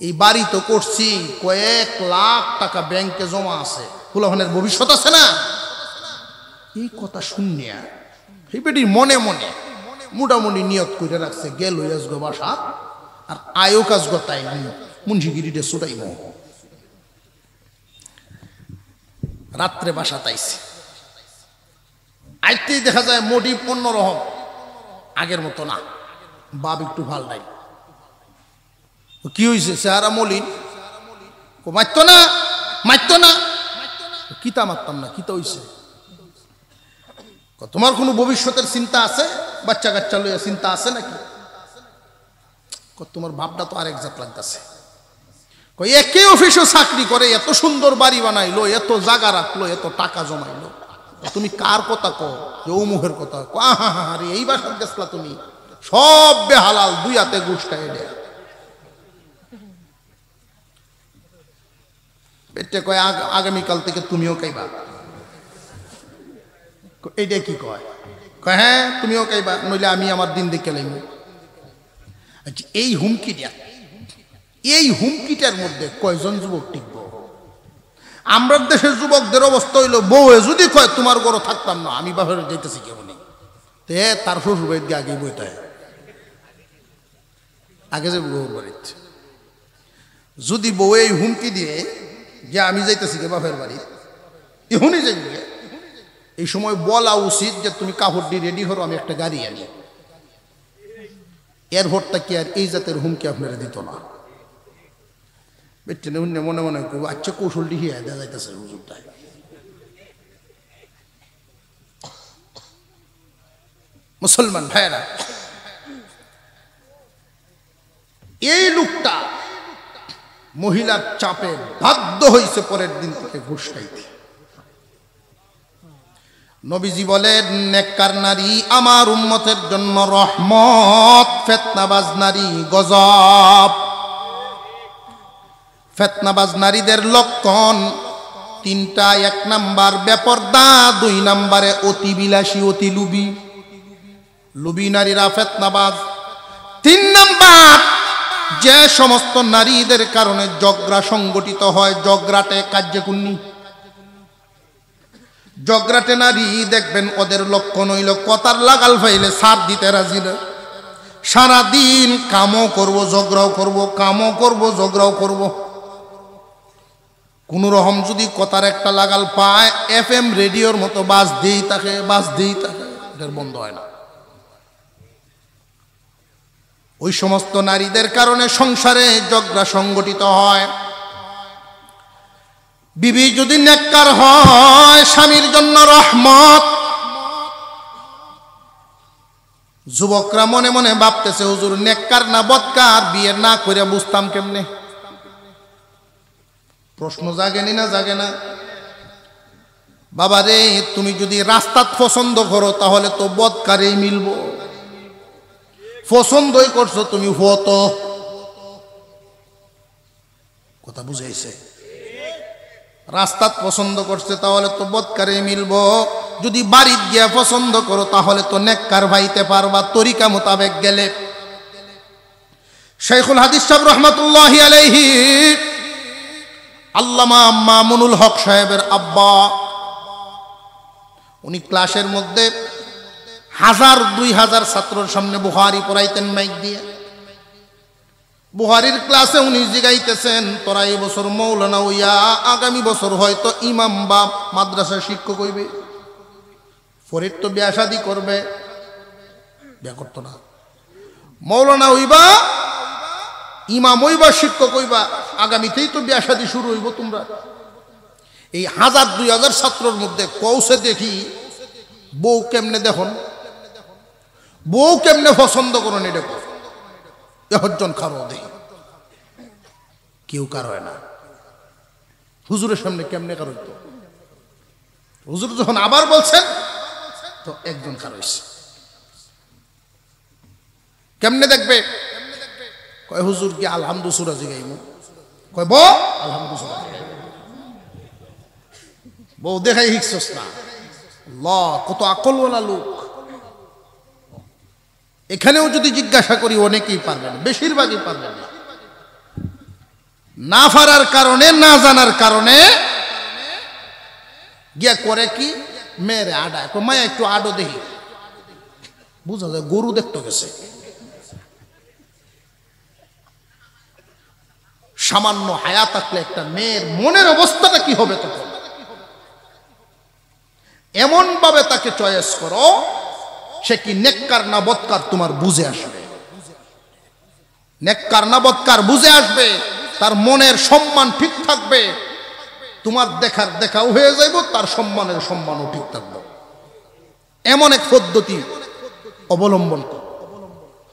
এই বাড়ি তো করছি, কয়েক লাখ টাকা ব্যাংকে জমা আছে, ফুলাফানের ভবিষ্যৎ আছে না। এই কথা শুনিয়া এই বেটির মনে মনে মোটামুটি নিয়ত করে রাখছে, গেল আসগো বাসা, আর আয়ো কাজ গতাই মুন্সিগিরিতে ছুটাইব। রাত্রে বাসা তাইছে, আইতেই দেখা যায় মোটিভ অন্যরকম, আগের মতো না। বাপ একটু ভাল নাই। কি হয়েছে? চেহারা মলিন। মারতো না, মারতো না। কিতা মারতাম না, কিতা হইছে? তোমার কোনো ভবিষ্যতের চিন্তা আছে? বাচ্চা কাচ্চা লইয়া চিন্তা আছে নাকি? তোমার ভাবটা তো আরেক জাত লাগতেছে। একই অফিসে চাকরি করে, এত সুন্দর বাড়ি বানাইলো, এত জায়গা রাখলো, এত টাকা জমাইলো, তুমি কার কথা কো? যে অমুখের কথা। আরে এই বাসার গেছলা তুমি, সব বেহালাল, 2 হাতে ঘুষ খাই দেয়। পেটে কয় আগামীকাল থেকে তুমিও খাইবা। এইটা কি কয়? কয় হ্যাঁ তুমিও খাইবা, নইলে আমি আমার দিন দেখে লাইব। আচ্ছা, এই হুমকিটা, এই হুমকিটার মধ্যে কয়জন যুবক টিকবো? আমরা দেশের যুবকদের অবস্থা হইলো, বউ যদি কয় তোমার ঘরে থাকতাম না, আমি বাপের যাইতেছি কেমনি, তে তার শ্বশুর বাড়িতে দিয়ে আগে বইতে হয়, আগে যে বউর বাড়িতে। যদি বউ এই হুমকি দিয়ে যে আমি যাইতেছি কে বাপের বাড়ি, এখনই যাইবে, এই সময় বলা উচিত যে তুমি কাপড় দিয়ে রেডি করো, আমি একটা গাড়ি আনি। এয়ারপোর্টটা কি আর এই জাতের হুমকি আপনারা দিত না? বেটে মনে মনে আচ্ছা কৌশল দিয়ে দেওয়া যাইতেছে হুজুরটাই। মুসলমান ভাইরা, এই লোকটা মহিলার চাপে বাধ্য হয়েছে পরের দিন থেকে ঘুষ খাইতে। নবীজি বলেন নেককার নারী আমার উম্মতের জন্য রহমত, ফিতনাবাজ নারী গজব। ফিতনাবাজ নারীদের লক্ষণ তিনটা। 1 নাম্বার বেপরদা, 2 নাম্বারে অতি বিলাসী, অতি লুবী। লুবী নারীরা ফিতনাবাজ। 3 নাম্বার যে সমস্ত নারীদের কারণে ঝগড়া সংগঠিত হয়, ঝগড়াটে কার্যকুন্নি, ঝগড়াটে নারী দেখবেন ওদের লক্ষণ হইল কথার লাগাল ফাইলে সার দিতে রাজি না। সারাদিন কামও করব, ঝগড়াও করব, কামও করব, ঝগড়াও করব। কোন রকম যদি কথার একটা লাগাল পায়, FM রেডিওর মতো বাজ দিই থাকে, বাজ দিই থাকে, এটার বন্ধ হয় না। ওই সমস্ত নারীদের কারণে সংসারে ঝগড়া সংগঠিত হয়। বিবি যদি নেককার হয়, স্বামীর জন্য রহমত। যুবকরা মনে মনে ভাবতেছে হুজুর নেককার না বদকার, বিয়ে না করে বুঝতাম কেমনে? প্রশ্ন জাগেনি না জাগে না? বাবা রে, তুমি যদি রাস্তাত পছন্দ করো তাহলে তো বদকারেই মিলব। পছন্দই করছো তুমি, হত কথা বুঝাইছে? রাস্তাত পছন্দ করছে তাহলে তো বদকারে মিলবো। যদি বাড়িত গিয়া পছন্দ করো তাহলে তো নেককার ভাইতে পারবা তরিকা মোতাবেক গেলে। শাইখুল হাদিস সাহেব রহমাতুল্লাহি আলাইহি, আল্লামা মামুনুল হক সাহেবের আব্বা, উনি ক্লাসের মধ্যে 1000-2000 ছাত্রর সামনে বুখারী পড়াইতেন মাইক দিয়ে। বুখারীর ক্লাসে উনি জিগাইতেছেন, তোরা এই বছর মৌলানা হইয়া আগামী বছর হয়তো ইমাম বা মাদ্রাসার শিক্ষক হইবে। ফরিদ তো বিয়া শাদি করবে, বিয়া করতো না। মৌলানা হইবা, ইমাম হইবা, শিক্ষক হইবা, আগামীতেই তো বিয়া শাদি শুরু হইব। তোমরা এই 1000-2000 ছাত্রর মধ্যে কৌশে দেখি বউ কেমনে দেখুন, বউ কেমনে পছন্দ করুন, এটা এহজন কারো দেখি কেউ কার হয় না। হুজুরের সামনে কেমনে কারো হইতো? হুজুর যখন আবার বলছেন তো একজন কারো হইছে। কেমনে দেখবে? কয় হুজুর কি আলহামদু সূরা জিগাইব? কয় বউ আলহামদু সূরা বউ দেখাই হিকছস না। আল্লাহ, কত আকলওয়ালা লোক। এখানেও যদি জিজ্ঞাসা করি অনেকেই পারবেন, বেশিরভাগই পারবেন না। না পারার কারণে, না জানার কারণে গিয়া করে কি, মেয়েরে আডায়। মায়া একটু আডো দেখি, বুঝা যায় গরু দেখতে গেছে। সামান্য হায়া থাকলে একটা মেয়ের মনের অবস্থাটা কি হবে তখন? এমন ভাবে তাকে চয়েস করো সে কি নেককার না বদকার তোমার বুঝে আসবে। নেককার না বদকার বুঝে আসবে, তার মনের সম্মান ঠিক থাকবে, তোমার দেখার দেখাও হয়ে যাইব, তার সম্মানের সম্মানও ঠিক থাকবে। এমন এক পদ্ধতি অবলম্বন কর।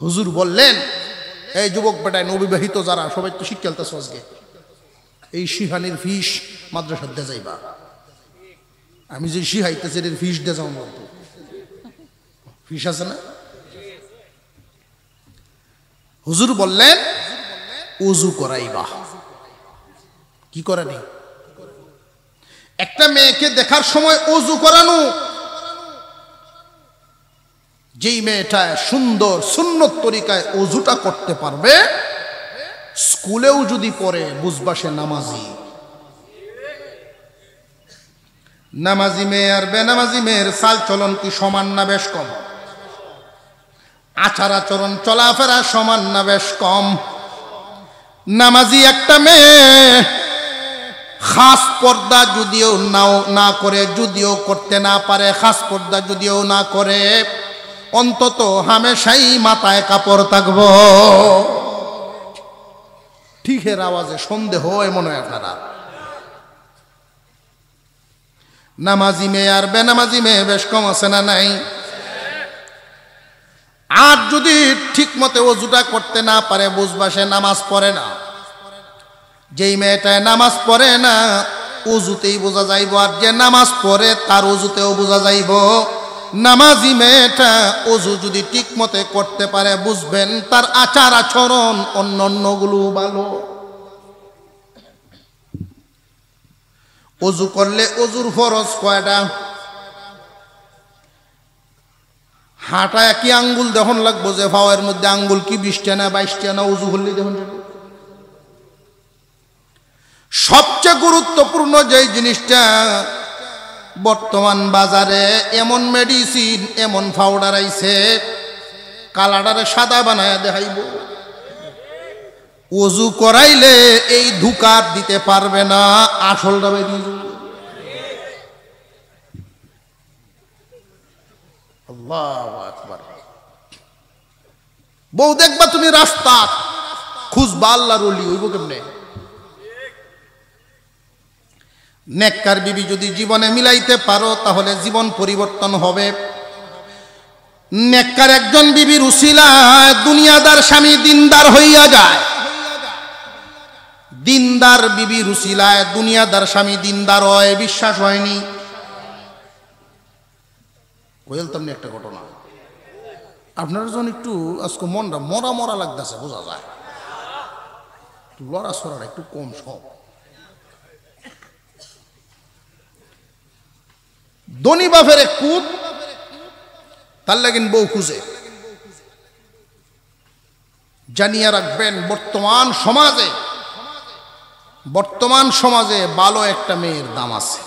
হুজুর বললেন, এই যুবক বেটায় নবিবাহিত যারা সবাই তো শিক্ষা খেলতেছ, আজকে এই শিহানির ফিস মাদ্রাসার দে যাইবা। আমি যে শিহাইতেছি এর ফিস দে যাও, বলতো ফিস আছে না? হুজুর বললেন উজু করাইবা। কি করানি? একটা মেয়েকে দেখার সময় উজু করানো। যেই মেয়েটা সুন্দর সুন্নত তরিকায় উজুটা করতে পারবে, স্কুলেও যদি পড়ে বুঝবা সে নামাজি। নামাজি মেয়ে আর বেনামাজি মেয়ের চাল চলন কি সমান না বেশ কম? আচার আচরণ চলাফেরা সমান না বেশ কম? নামাজি একটা মেয়ে খাস পর্দা যদিও না করে, যদিও করতে না পারে, খাস পর্দা যদিও না করে, অন্তত হামেশাই মাথায় কাপড় থাকবো। ঠিকের আওয়াজে সন্দেহ এমন হয় আপনারা? নামাজি মেয়ে আর বেনামাজি মেয়ে বেশ কম আছে না নাই? আর যদি ঠিক মতো ওযুটা করতে না পারে, বুঝবা সে নামাজ পড়ে না। যেই মেয়েটায় নামাজ পড়ে না অজুতেই বোঝা যাইব, আর যে নামাজ পড়ে তার অজুতেও বোঝা যাইব। নামাজি মেয়েটা অজু যদি ঠিক মতে করতে পারে, বুঝবেন তার আচার আচরণ অন্যান্যগুলো ভালো। অজু করলে অজুর ফরজ কয়টা? হাঁটা কি আঙ্গুল দেখুন লাগবো যে ফাওয়ার মধ্যে আঙ্গুল কি 20টা না 22টা না? অজু করলে দেখুন। সবচেয়ে গুরুত্বপূর্ণ যেই জিনিসটা, বর্তমান বাজারে এমন মেডিসিন, এমন পাউডার আইছে, কালাডারে সাদা বানায় দেখাইব। অজু করাইলে এই ধোঁকা দিতে পারবে না, আসলটা বেরিয়ে যাবে। আল্লাহু আকবার। বউ দেখবা তুমি রাস্তা খুঁজবা, আল্লাহর ওলি হইব কেমনে? নেককার বিবি যদি জীবনে মিলাইতে পারো তাহলে জীবন পরিবর্তন হবে। নেককার একজন বিবির উসিলায় দুনিয়াদার স্বামী দিনদার হইয়া যায়। দিনদার বিবির উসিলায় দুনিয়াদার স্বামী দিনদার হয়। বিশ্বাস হয়নি? বলতাম একটা ঘটনা, আপনার জন্য একটু আজকে মনটা মরা মরা লাগতেছে, বোঝা যায়। লড়া সরাটা একটু কম সব। ধনী বাপের এক পুত, তার লাগেন বউ খুঁজে। জানিয়ে রাখবেন বর্তমান সমাজে ভালো একটা মেয়ের দাম আছে।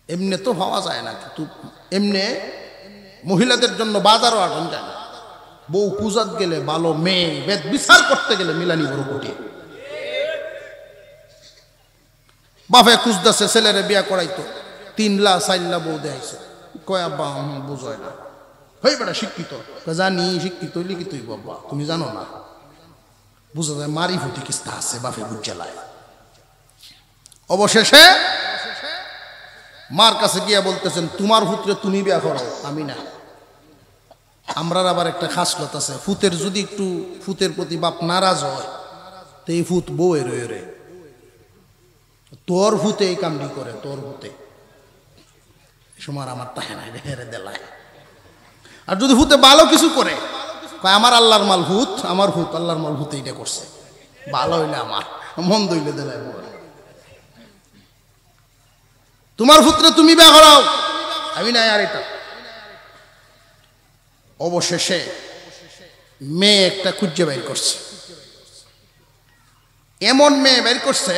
এমনি তো পাওয়া যায় না, কিন্তু এমনি মহিলাদের জন্য বাজারও আটন যায় না। বউ খুঁজাত গেলে ভালো মেয়ে, বেদ বিচার করতে গেলে মিলানি বড় কোটি। বাপে খুঁজতেছে ছেলেরে বিয়া করাইতো, 3 লাখ 4 লাখ বউ দেখাইছে। কয় আব্বা বুঝয় না, হই বেটা শিক্ষিত। জানি শিক্ষিত লিখিত বাবা, তুমি জানো না। বুঝা যায় মারি ফুটি কিস্তা আছে, বাপে বুঝালায়। অবশেষে মার কাছে গিয়া বলতেছেন, তোমার পুত্রে তুমি বিয়া করো, আমি না। আমরার আবার একটা খাসলত আছে, ফুতের যদি একটু ফুতের প্রতি বাপ নারাজ হয় তো এই ফুত বউয়ের রে, তোর ভূতে এই কামটি করে, তোর ভূতে সময় আমার তাহে নাই হেরে দেলায়। আর যদি ভূতে ভালো কিছু করে, আমার আল্লাহর মাল ভূত, আমার ভূত আল্লাহর মাল ভূতে এটা করছে, ভালো হইলে আমার, মন্দ হইলে দেলায়। তোমার পুত্রে তুমি বিয়া করাও, আমি নাই। আর এটা অবশেষে মেয়ে একটা খুঁজে বের করছে। এমন মেয়ে বের করছে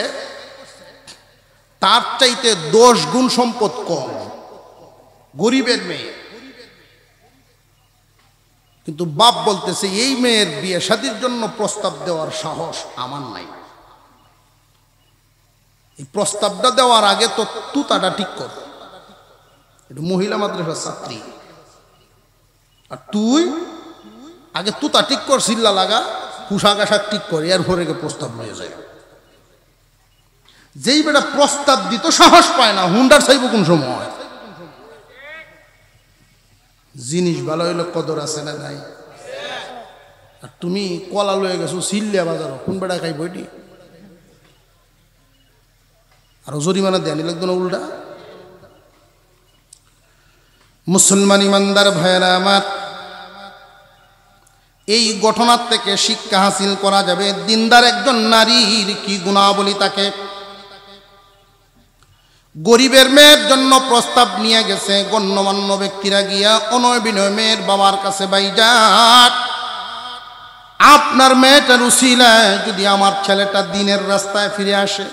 তার চাইতে 10 গুণ সম্পদ কম, গরিবের মেয়ে। কিন্তু বাপ বলতেছে এই মেয়ের বিয়ে শাদীর জন্য প্রস্তাব দেওয়ার সাহস আমার নাই। এই প্রস্তাবটা দেওয়ার আগে তো তুতাটা ঠিক কর। এটা মহিলা মাদ্রাসার ছাত্রী, আর তুই আগে তুতা ঠিক কর, সিল্লা লাগা, পোশাক আশাক ঠিক কর, এর পরে প্রস্তাব নিয়ে যায়। যেই বেটা প্রস্তাব দিত সাহস পায় না, হুন্ডার চাইব কোন সময়? জিনিস ভালো হইলে কদর আছে না নাই? আর তুমি কলা লয়ে গেছো সিল্লিয়া বাজারও, কোন বেটা খাই বইটি? আর জরিমানা দেয়নি লাগতো না উল্টা? মুসলমান ইমানদার ভাইয়েরা আমার, এই ঘটনার থেকে শিক্ষা হাসিল করা যাবে দিনদার একজন নারীর কি গুণাবলী থাকে। গরিবের মেয়ের জন্য প্রস্তাব নিয়ে গেছে গণ্যমান্য ব্যক্তিরা গিয়া অনয় বিনয় মেয়ের বাবার কাছে, ভাইজান আপনার মেয়েটার উসিলায় যদি আমার ছেলেটা দিনের রাস্তায় ফিরে আসে।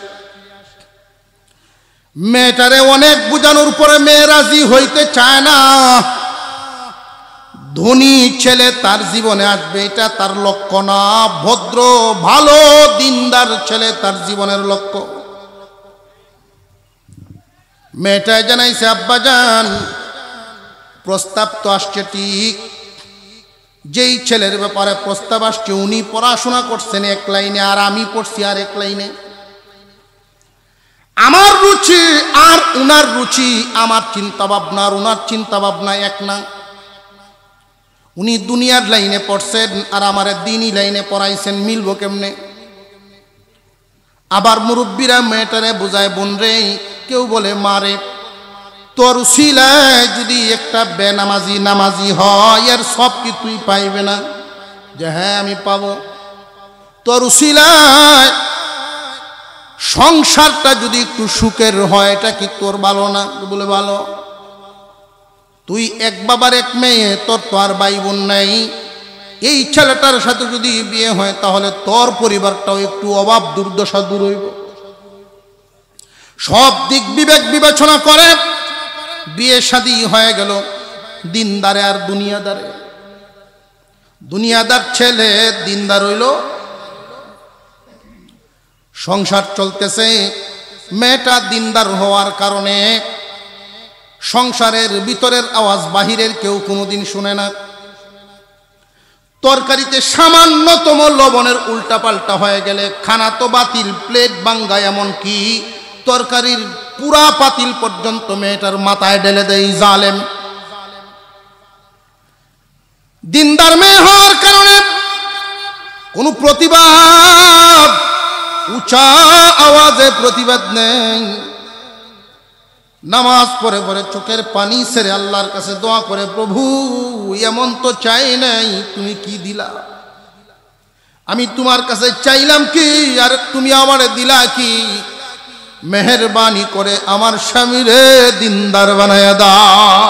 মেয়েটারে অনেক বুঝানোর পরে মেয়ে রাজি হইতে চায় না। ধনী ছেলে তার জীবনে আসবে এটা তার লক্ষ্য না, ভদ্র ভালো দিনদার ছেলে তার জীবনের লক্ষ্য। মেয়েটাই জানাইছে, আব্বাজান প্রস্তাব তো আসছে ঠিক, যেই ছেলের ব্যাপারে প্রস্তাব আসছে উনি পড়াশোনা করছেন এক লাইনে, আর আমি পড়ছি আর এক লাইনে। আমার রুচি আর উনার রুচি, আমার চিন্তা ভাবনা আর উনার চিন্তা ভাবনা এক না। উনি দুনিয়ার লাইনে পড়ছেন আর আমার দ্বীনি লাইনে পড়াইছেন, মিলবো কেমনে? আবার মুরব্বীরা মেয়েটারে বুঝায়, বোন রে, কেউ বলে মারে, তোর উসিলায় যদি একটা নামাজি হয়, এর সব কি তুই পাইবে না? যে হ্যাঁ আমি পাবো। তোর উসিলায় সংসারটা যদি একটু সুখের হয়, এটা কি তোর ভালো না? বলে ভালো। তুই এক বাবার এক মেয়ে, তোর তো আর ভাই বোন নাই, এই ছেলেটার সাথে যদি বিয়ে হয় তাহলে তোর পরিবারটাও একটু অভাব দুর্দশা দূর হইব। সব দিক বিবেক বিবেচনা করে বিয়ে শাদী হয়ে গেল। দিনদারে আর দুনিয়াদারে, দুনিয়াদার ছেলে দিনদার হইল, সংসার চলতেছে। মেয়েটা দিনদার হওয়ার কারণে সংসারের ভিতরের আওয়াজ বাহিরের কেউ কোনোদিন শুনে না। তরকারিতে সামান্যতম লবণের উল্টাপাল্টা হয়ে গেলে খানা তো বাতিল, প্লেট ভাঙ্গা, এমন কি তরকারির পুরা পাতিল পর্যন্ত মেয়েটার মাথায় ঢেলে দেয় জালেম। দিনদার মেয়ে হওয়ার কারণে কোনো প্রতিবাদ, উঁচা আওয়াজে প্রতিবাদ নেই। নামাজ পড়ে পড়ে চোখের পানি ছেড়ে আল্লাহর কাছে দোয়া করে, প্রভু এমন তো চাই নাই, তুমি কি দিলা? আমি তোমার কাছে চাইলাম কি, আর তুমি আমারে দিলা কি? মেহেরবানি করে আমার স্বামীরে দিনদার বানায়া দাও।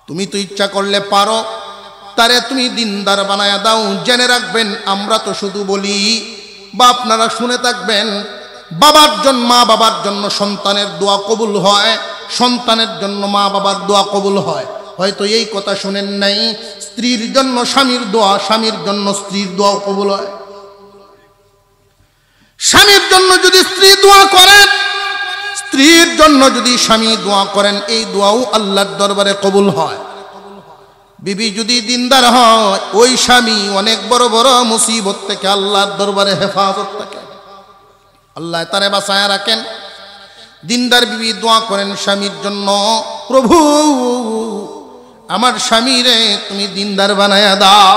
তুমি তো ইচ্ছা করলে পারো, তারে তুমি দিনদার বানায়া দাও। জেনে রাখবেন, আমরা তো শুধু বলি, বা আপনারা শুনে থাকবেন, বাবার জন্য, মা বাবার জন্য সন্তানের দোয়া কবুল হয়, সন্তানের জন্য মা বাবার দোয়া কবুল হয়। হয়তো এই কথা শুনেন নাই, স্ত্রীর জন্য স্বামীর দোয়া, স্বামীর জন্য স্ত্রীর দোয়া কবুল হয়। স্বামীর জন্য যদি স্ত্রী দোয়া করেন, স্ত্রীর জন্য যদি স্বামী দোয়া করেন, এই দোয়াও আল্লাহর দরবারে কবুল হয়। বিবি যদি দিনদার হয়, ওই স্বামী অনেক বড় বড় মুসিবত থেকে আল্লাহর দরবারে হেফাজত থাকে, আল্লাহ তারে বাঁচায় রাখেন। দিনদার বিবি দোয়া করেন স্বামীর জন্য, প্রভু আমার স্বামীরে তুমি দিনদার বানায়া দাও।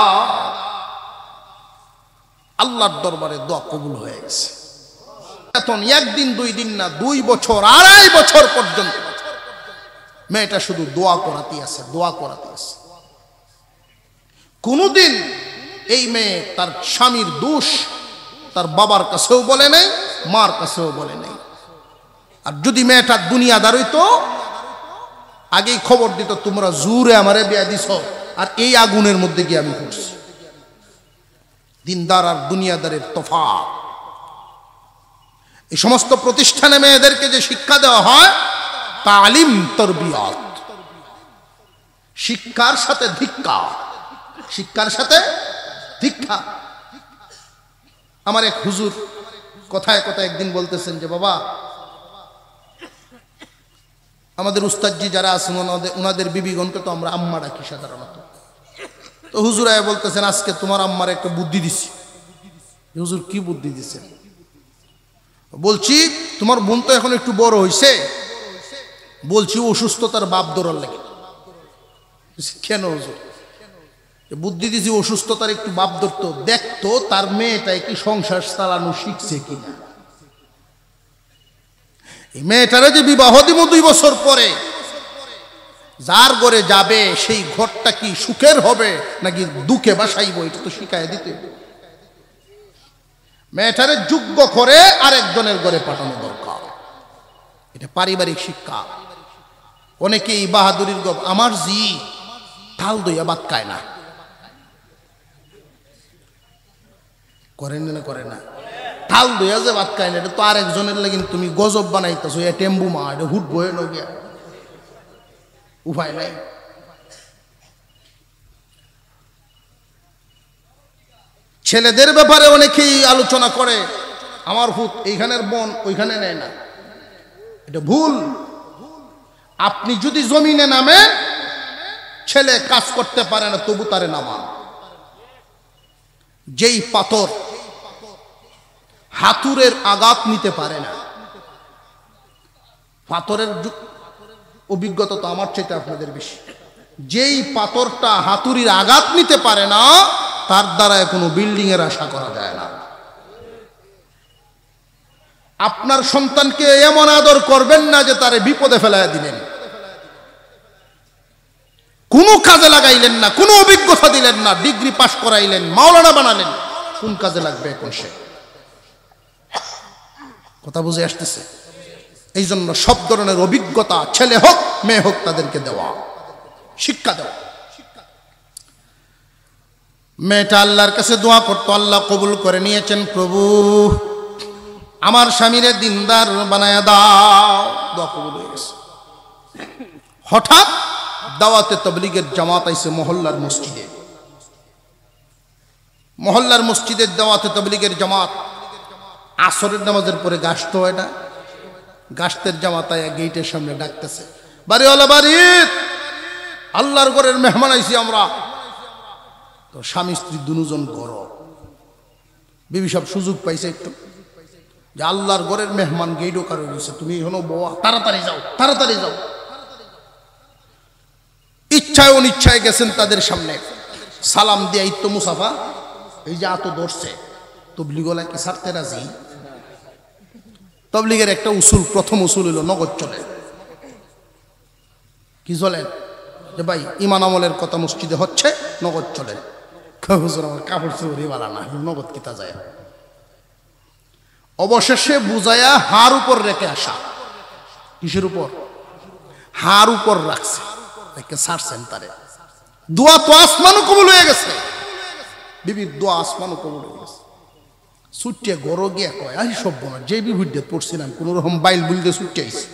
আল্লাহর দরবারে দোয়া কবুল হয়ে গেছে। এখন একদিন দুই দিন না, 2 বছর 2.5 বছর পর্যন্ত মেয়েটা শুধু দোয়া করাতে আছে, দোয়া করাতে আছে। কোনদিন এই মেয়ে তার স্বামীর দোষ তার বাবার কাছেও বলে নাই, মার কাছেও বলে নাই। আর যদি মেয়েটা দুনিয়াদার হইতো, আগেই খবর দিত, তোমরা জোরে আমারে বিয়া দিছ, আর এই আগুনের মধ্যে গিয়ে আমি পড়ছি। দিনদার আর দুনিয়াদারের তফাৎ। এই সমস্ত প্রতিষ্ঠানে মেয়েদেরকে যে শিক্ষা দেওয়া হয়, তালিম তরবিয়ত, শিক্ষার সাথে ধিক্কা, শিক্ষার সাথে ধিক্কা। আমার এক হুজুর কথায় কথায় একদিন বলতেছেন যে, বাবা আমাদের উস্তাদজি যারা আছেন ওনাদের বিবিগণকে তো আমরা আম্মা ডাকি সাধারণত। তো হুজুর আয়া বলতেছেন, আজকে তোমার আম্মার একটা বুদ্ধি দিছি। হুজুর কি বুদ্ধি দিছেন? বলছি তোমার বোন তো এখন একটু বড় হইছে, বলছি অসুস্থতার বাপ ধরার লাগে। কেন হুজুর? বুদ্ধি দিছি অসুস্থতার একটু বাপ ধরতো, দেখতো তার মেয়েটাই কি সংসার চালানো শিখছে কিনা। এই মেয়েটারে যে বিবাহ দিব 2 বছর পরে, যার ঘরে যাবে সেই ঘরটা কি সুখের হবে নাকি দুঃখে বাসাইব, এটা তো শিখায় দিতে। মেয়েটারে যোগ্য করে আরেকজনের ঘরে পাঠানো দরকার, এটা পারিবারিক শিক্ষা। অনেকেই বাহাদুরির গপ, আমার জি থাল দইয়া ভাত খায় না, করেন না করে না, থাল দইয়া যে ভাত খায় না, এটা তো আরেকজনের লাগে তুমি গজব বানাইতেছো, এ টেম্বু মা, এটা হুট বয়ে লগিয়া, উপায় নাই। ছেলেদের ব্যাপারে অনেকেই আলোচনা করে, আমার হুত এইখানের বোন ওইখানে নেয় না, এটা ভুল। আপনি যদি জমিনে নামেন, ছেলে কাজ করতে পারে না, তবু তারে নামান। যেই পাথর হাতুড়ের আঘাত নিতে পারে না, পাথরের অভিজ্ঞতা তো আমার চাইতে আপনাদের বেশি। যেই পাথরটা হাতুড়ির আঘাত নিতে পারে না, তার দ্বারা কোনো বিল্ডিং এর আশা করা যায় না। আপনার সন্তানকে এমন আদর করবেন না যে তারে বিপদে ফেলাইয়া দিলেন, কোনো কাজে লাগাইলেন না, কোনো অভিজ্ঞতা দিলেন না, ডিগ্রি পাস করাইলেন, মাওলানা বানালেন, কোন কাজে লাগবে এখন সে? কথা বুঝে আসতেছে? এই জন্য সব ধরনের অভিজ্ঞতা ছেলে হোক মেয়ে হোক তাদেরকে দেওয়া, শিক্ষা দেওয়া। মেয়েটা আল্লাহর কাছে দোয়া করতো, আল্লাহ কবুল করে নিয়েছেন। প্রভু আমার স্বামীরে দিনদার বানায়া দাও, দোয়া কবুল হয়ে গেছে। হঠাৎ দাওয়াতে তাবলীগের জামাত আইছে মহল্লার মসজিদে, মহল্লার মসজিদের দাওয়াতে তাবলীগের জামাত। আসরের নামাজের পরে গাছত হয় না, গাছতের জামাত আয়া গেটের সামনে ডাকতেছে, বাড়িওয়ালা বাড়ি, আল্লাহর ঘরের মেহমান আইছি আমরা। তো স্বামী স্ত্রী দুজন গরম, বিবি সব সুযোগ পাইছে একটু যে আল্লাহর ঘরের মেহমান গেইটও কারো গেছে, তুমি এখনো বউয়া, তাড়াতাড়ি যাও, তাড়াতাড়ি যাও। ইচ্ছায় অনিচ্ছায় গেছেন তাদের সামনে, সালাম দিয়ে ইত্তো মুসাফা, এই যে আতো ধরছে, তবলিগলা কি ছাড়তে রাজি? তবলিগের একটা উসুল, প্রথম উসুল হইল নগদ চলে। কি চলেন? যে ভাই ইমান আমলের কথা মসজিদে হচ্ছে, নগদ চলেন। হুজুর আমার কাপড় চোপড়ই বালা না, নগদ কিতা যায়। অবশেষে বুঝায়া হার উপর রেখে আসা। কিসের উপর? হার উপর রাখছে, ছাড়ছেন তারে। দোয়া তো আসমানও কবুল হয়ে গেছে, বিবির দোয়া আসমানও কবুল হয়ে গেছে। ছুটিয়ে গড় গিয়া কয়, আই সব বোনা যে বিভুদ্ধে পড়ছিলাম কোন রকম বাইল বুলতে ছুটে আইছে,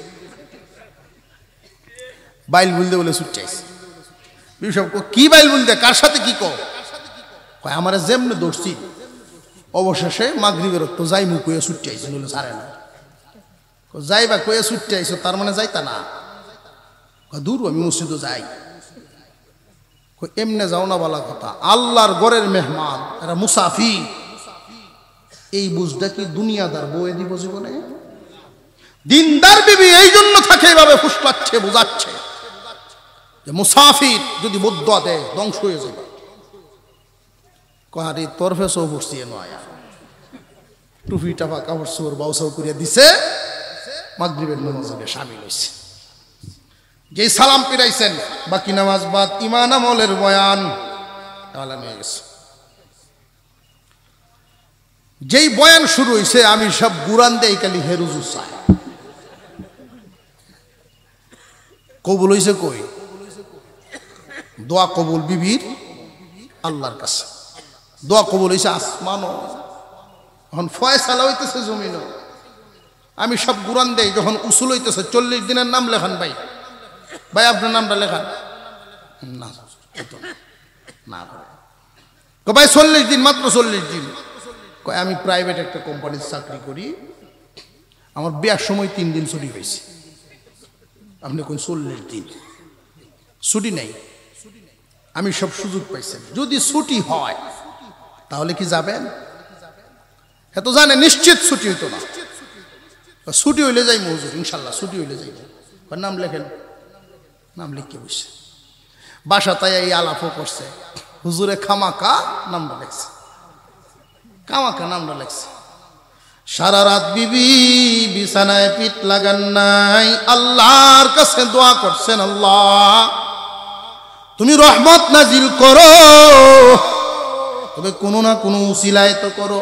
বাইল বুলতে বলে ছুটে আইছে। বিবি সব কি বাইল বুলতে, কার সাথে কি কয়? আমার যেমনে দৌড়ছি। অবশেষে মাগরিবের তো যাই মুখ কইয়া ছুটে আইছে, বলে সারে না। যাইবা কইয়া ছুটে আইছো, তার মানে যাইতা না? দূর আমি মসজিদও যাই। এমনে যাও না বলা কথা, আল্লাহর ঘরের মেহমান, এরা মুসাফির। এই বুঝটা কি দুনিয়াদার বউয়ে দিব জীবনে? দিনদার বিবি এই জন্য থাকে এইভাবে ফুসলাচ্ছে, বোঝাচ্ছে যে মুসাফির যদি বদুয়া দেয় ধ্বংস হয়ে যাবে। কাহারি তরফে সৌ পড়ছি নয়, টুপি টাপা কাপড় চোর বাউসাউ করিয়া দিছে, মাগরিবের নামাজে শামিল হয়েছে। যেই সালাম পিরাইছেন, বাকি নামাজ বাদ, ইমান আমলের বয়ান হয়ে গেছে। যেই বয়ান শুরু হয়েছে, আমি সব গুরান দেই কালি হেরুজু চাই। কবুল হয়েছে কই? দোয়া কবুল বিবির আল্লাহর কাছে, দোয়া কবুল হয়েছে আসমানও। এখন ফয়সালা হইতেছে জমিনও। আমি সব গুরান দেই, যখন উসুল হইতেছে 40 দিনের নাম লেখান ভাই, ভাই আপনার নামটা লেখান না, না ভাই 40 দিন, মাত্র 40 দিন। কয় আমি প্রাইভেট একটা কোম্পানির চাকরি করি, আমার বিয়ার সময় 3 দিন ছুটি হয়েছে। আপনি কোন 40 দিন ছুটি নেই? আমি সব সুযোগ পাইছেন, যদি ছুটি হয় তাহলে কি যাবেন? এত জানে নিশ্চিত ছুটি হইতো না। ছুটি হইলে যাই হুজুর, ইনশাল্লাহ ছুটি হইলে যাই। নাম লেখেন, নাম লিখে বসে বাসা, তাই এই আলাপও করছে, হুজুরে খামাকা নামটা লেখছে, খামাকা নামটা লেখছে। সারা রাত বিবি বিছানায় পিঠ লাগান নাই, আল্লাহর কাছে দোয়া করছেন, আল্লাহ তুমি রহমত নাজিল করো, তবে কোনো না কোনো উসিলায় তো করো।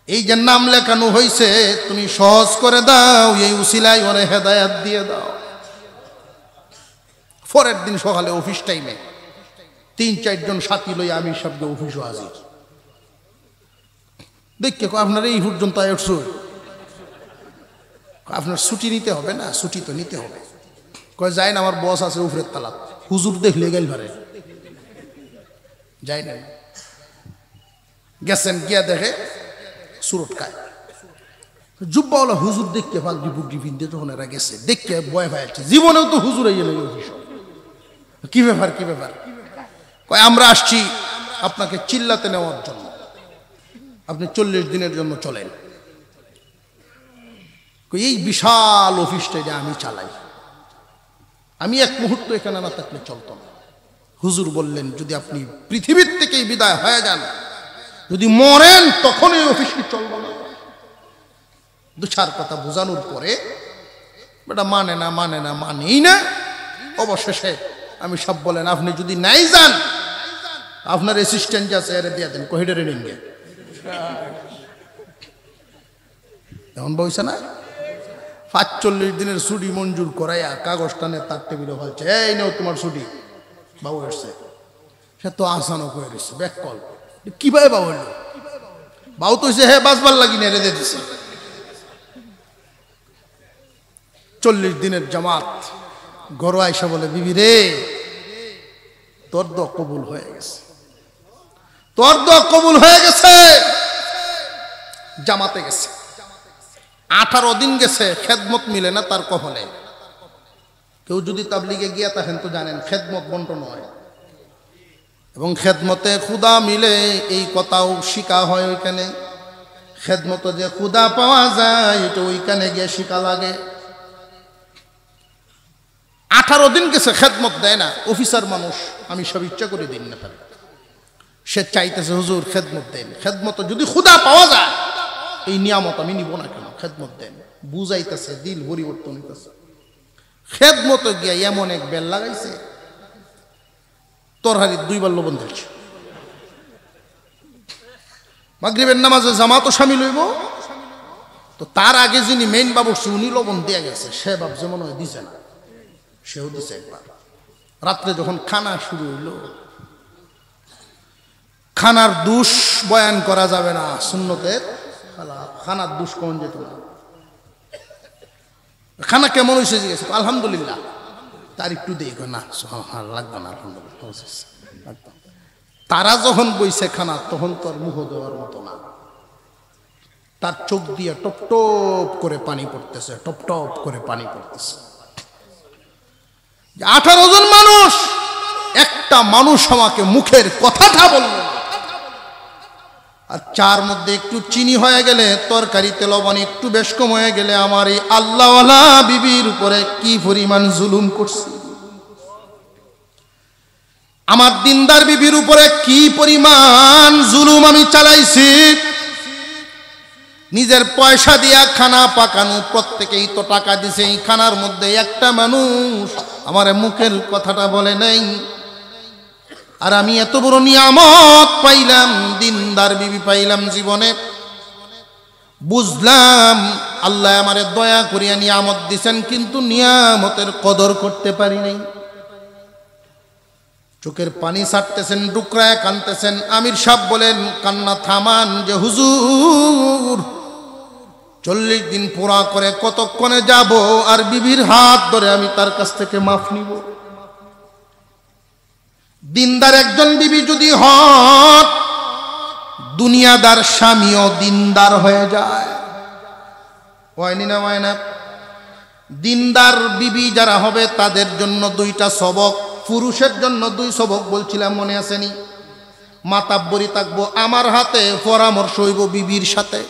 এই যে নাম লেখানো হয়েছে, তুমি সহজ করে দাও, এই উসিলায় ওরে হেদায়াত দিয়ে দাও। পরের দিন সকালে অফিস টাইমে 3-4 জন সাথী লই আমি সবকে অফিসও হাজির। দেখে আপনার এই পর্যন্ত আয়স, আপনার ছুটি নিতে হবে না? ছুটি তো নিতে হবে। কয় যায় না, আমার বস আছে উপরের তালা, হুজুর দেখলে গেল ভারে যাই না। গেছেন, গিয়া দেখে সুরট খায়, জুব্বাওয়ালা হুজুর দেখতে পাগড়ি পুগড়ি পিনতে, তখন এরা গেছে দেখে ভয় পাইছে, জীবনেও তো হুজুর এই লাগে অফিস। কি ব্যাপার, কি ব্যাপার? কয় আমরা আসছি আপনাকে চিল্লাতে নেওয়ার জন্য, আপনি 40 দিনের জন্য চলেন। এই বিশাল অফিসটা আমি চালাই, আমি এক মুহূর্ত এখানে না থাকলে চলতো না। হুজুর বললেন, যদি আপনি পৃথিবীর থেকেই বিদায় হয়ে যান, যদি মরেন, তখন এই অফিস কি চলবে না? দু চার কথা বোঝানোর পরে বেটা মানে না মানেই না। অবশেষে আমি সব বলেন আপনি যদি নাই যান আপনার অ্যাসিস্ট্যান্ট আছে এর দিয়ে দেন কোহিডারে নিন গে এমন বলছে না। ৪৫ দিনের ছুটি মঞ্জুর করাইয়া কাগজটানে তার টেবিলে বলছে এই নাও তোমার ছুটি। বাবু এসছে, সে তো আসানো করে দিচ্ছে ব্যাক কল কিভাবে বাবু হইল বাবু তো হচ্ছে হ্যাঁ বাসবার লাগি না রেঁধে দিচ্ছে। ৪০ দিনের জামাত ঘরে আইসা বলে বিবি রে তোর দোয়া কবুল হয়ে গেছে, তোর দোয়া কবুল হয়ে গেছে। জামাতে গেছে 18 দিন গেছে, খেদমত মিলে না তার কপালে। কেউ যদি তাবলিগে গিয়া থাকেন তো জানেন খেদমত বন্টন হয় এবং খেদমতে খুদা মিলে এই কথাও শিখা হয় ওইখানে। খেদমতে যে খুদা পাওয়া যায় এটা ওইখানে গিয়ে শিখা লাগে। 18 দিন গেছে খেদমত দেয় না। অফিসার মানুষ, আমি সব ইচ্ছা করে দিন না তার, সে চাইতেছে হুজুর খেদমত দেন, খেদমত যদি খুদা পাওয়া যায় এই নিয়ামত আমি নিব না কেন, খেদমত দেন। বুঝাইতেছে, দিল পরিবর্তন হইতেছে। খেদমত গিয়া এমন এক বেল লাগাইছে তরহারি 2 বার লবণ দিচ্ছে। মাগরিবের নামাজে জামাতও শামিল হইব, তো তার আগে যিনি মেইন বাবু উনি লবণ দিয়ে গেছে, সে ভাবছে মনে হয় দিছে না, সেও দিছে একবার। রাত্রে যখন খানা শুরু হইল, খানার দুষ বয়ান করা যাবে না, সুন্নতের খানার দুষ কোন যেত না। খানা কেমন হয়েছে জিজ্ঞেস, আলহামদুলিল্লাহ। তার একটু দেখো না লাগবে না আলহামদুলিল্লাহ। তারা যখন বইছে খানা তখন তোর মুখ দেওয়ার মতো না, তার চোখ দিয়ে টপ টপ করে পানি পড়তেছে, টপ টপ করে পানি পড়তেছে। 18 জন মানুষ, একটা মানুষ আমাকে মুখের কথাটা বলল। আর চার মধ্যে একটু চিনি হয়ে গেলে, তরকারিতে লবণ একটু বেশ কম হয়ে গেলে আমার এই আল্লাহওয়ালা বিবির উপরে কি পরিমাণ জুলুম করছি, আমার দিনদার বিবির উপরে কি পরিমাণ জুলুম আমি চালাইছি। নিজের পয়সা দিয়া খানা পাকানো, প্রত্যেকেই তো টাকা দিছে, এই খানার মধ্যে একটা মানুষ আমার মুখের কথাটা বলে নাই। আর আমি এত বড় নিয়ামত পাইলাম, দিনদার বিবি পাইলাম জীবনে। বুঝলাম আল্লাহ আমারে দয়া করিয়া নিয়ামত দিছেন, কিন্তু নিয়ামতের কদর করতে পারি নাই। চোখের পানি ছাড়তেছেন, ডুকরায় কানতেছেন। আমির সাহেব বলেন কান্না থামান, যে হুজুর 40 দিন পুরা করে কতক্ষণে যাব, আর বিবির হাত ধরে আমি তার কাছ থেকে মাফ নিব। দিনদার একজন বিবি যদি হন, দুনিয়াদার স্বামীও দিনদার হয়ে যায়। হয়নি না হয় না? দিনদার বিবি যারা হবে তাদের জন্য 2টা সবক, পুরুষের জন্য 2 সবক বলছিলাম, মনে আসেনি? মাতাব্বরি থাকবো আমার হাতে, পরামর্শ হইব বিবির সাথে।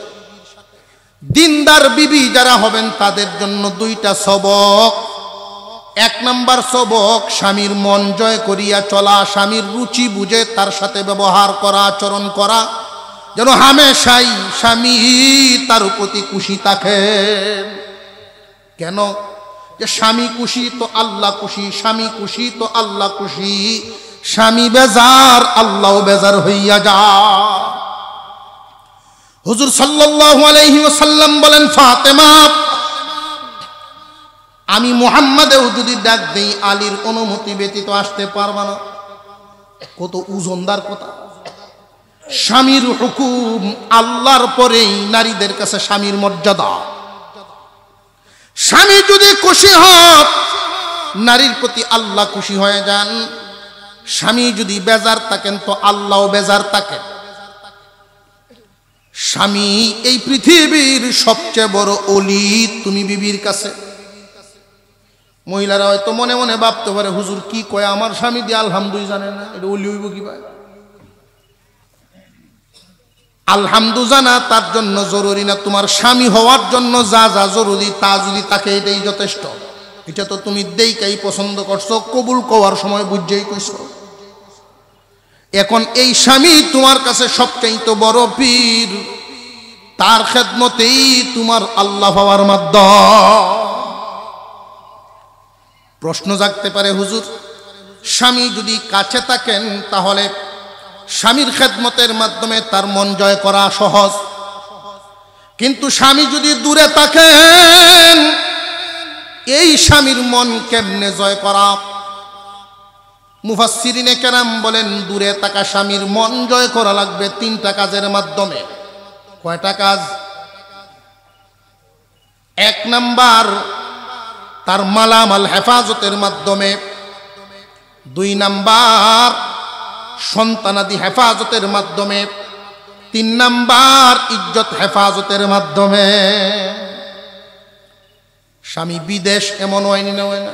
দিনদার বিবি যারা হবেন তাদের জন্য 2টা সবক। 1 নাম্বার সবক, স্বামীর মন জয় করিয়া চলা, স্বামীর রুচি বুঝে তার সাথে ব্যবহার করা, আচরণ করা, যেন হামেশাই স্বামী তার প্রতি খুশি থাকেন। কেন? যে স্বামী খুশি তো আল্লাহ খুশি, স্বামী খুশি তো আল্লাহ খুশি। স্বামী বেজার, আল্লাহ বেজার হইয়া যায়। হুজুর সাল্লাল্লাহু আলাইহি ওয়াসাল্লাম বলেন, ফাতেমা আমি মুহাম্মাদেও যদি ডাক দেই আলীর অনুমতি ব্যতীত আসতে পারবা না। কত ওজনদার কথা। স্বামীর হুকুম, আল্লাহর পরেই নারীদের কাছে স্বামীর মর্যাদা। স্বামী যদি খুশি হন, নারীর প্রতি আল্লাহ খুশি হয়ে যান। স্বামী যদি বেজার থাকেন তো আল্লাহও বেজার থাকেন। স্বামী এই পৃথিবীর সবচেয়ে বড় ওলি তুমি বিবির কাছে। মহিলারা হয়তো মনে মনে ভাবতে পারে, হুজুর কি কয়, আমার স্বামী দিয়ে আলহামদুলিল্লাহ জানে না, এটা ওলি হইব কি ভাই? আলহামদু জানা তার জন্য জরুরি না, তোমার স্বামী হওয়ার জন্য যা যা জরুরি তা যদি থাকে এটাই যথেষ্ট। এটা তো তুমি দেইকাই পছন্দ করছো, কবুল কওয়ার সময় বুঝেই কইছো। এখন এই স্বামী তোমার কাছে সবচেয়ে বড় পীর, তার খেদমতেই তোমার আল্লাহ পাওয়ার মাধ্যম। প্রশ্ন জাগতে পারে, হুজুর স্বামী যদি কাছে থাকেন তাহলে স্বামীর খেদমতের মাধ্যমে তার মন জয় করা সহজ, কিন্তু স্বামী যদি দূরে থাকেন এই স্বামীর মন কেমনে জয় করা? মুফাসসিরিনে কেরাম বলেন দূরে থাকা স্বামীর মন জয় করা লাগবে 3টা কাজের মাধ্যমে। কয়টা কাজ? 1 নাম্বার তার মালামাল হেফাজতের মাধ্যমে, 2 নাম্বার সন্তানাদি হেফাজতের মাধ্যমে, 3 নাম্বার ইজ্জত হেফাজতের মাধ্যমে। স্বামী বিদেশ এমন হয়নি না, হয় না?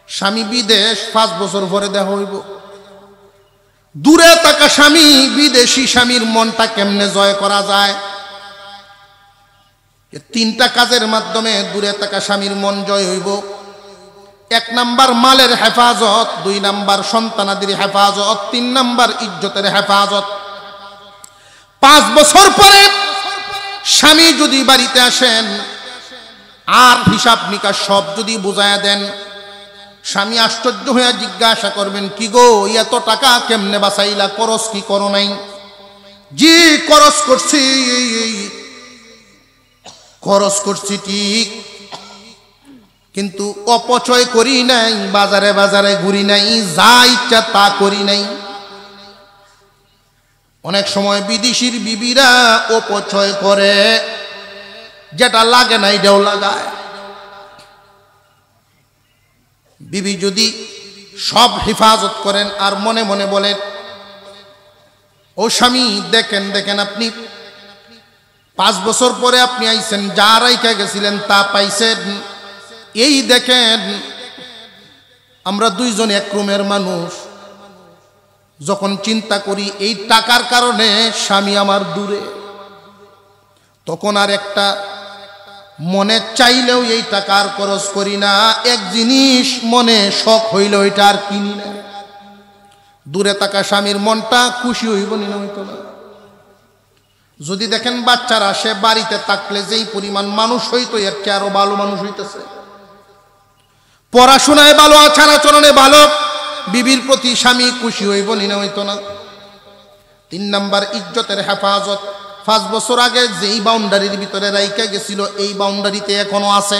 স্বামী বিদেশ 5 বছর পরে দেখা হইব। দূরে থাকা স্বামী, বিদেশি স্বামীর মনটা কেমনে জয় করা যায়? 3টা কাজের মাধ্যমে দূরে থাকা স্বামীর মন জয় হইব। 1 নাম্বার মালের হেফাজত, 2 নাম্বার সন্তানাদির হেফাজত, 3 নাম্বার ইজ্জতের হেফাজত। 5 বছর পরে স্বামী যদি বাড়িতে আসেন আর হিসাব নিকাশ সব যদি বুঝায়া দেন, স্বামী আশ্চর্য হইয়া জিজ্ঞাসা করবেন, কি গো এত টাকা কেমনে বাঁচাইলা, খরচ কি করো নাই? জি খরচ করছি, খরচ করছি ঠিক, কিন্তু অপচয় করি নাই, বাজারে বাজারে ঘুরি নাই, যা ইচ্ছা তা করি নাই। অনেক সময় বিদেশির বিবিরা অপচয় করে, যেটা লাগে না এটাও লাগায়। বিবি যদি সব হেফাজত করেন আর মনে মনে বলেন, ও স্বামী দেখেন দেখেন আপনি 5 বছর পরে আপনি আইছেন, যা রাইখা গেছিলেন তা পাইছেন, এই দেখেন আমরা 2 জন এক রুমের মানুষ। যখন চিন্তা করি এই টাকার কারণে স্বামী আমার দূরে, তখন আর একটা মনে চাইলেও এই টাকার খরচ করি না। এক জিনিস মনে শখ হইল ওইটা আর কিনি না। দূরে থাকা স্বামীর মনটা খুশি হইব না, হইতো না। যদি দেখেন বাচ্চারা সে বাড়িতে থাকলে যেই পরিমাণ মানুষ হইতো এর চেয়ে আরো ভালো মানুষ হইতেছে, পড়াশোনায় ভালো, আচার আচরণে ভালো, বিবির প্রতি স্বামী খুশি হইব না, হইতো না। 3 নাম্বার ইজ্জতের হেফাজত। 5 বছর আগে যেই বাউন্ডারির ভিতরে রাইখা গেছিল এই বাউন্ডারিতে এখনো আছে।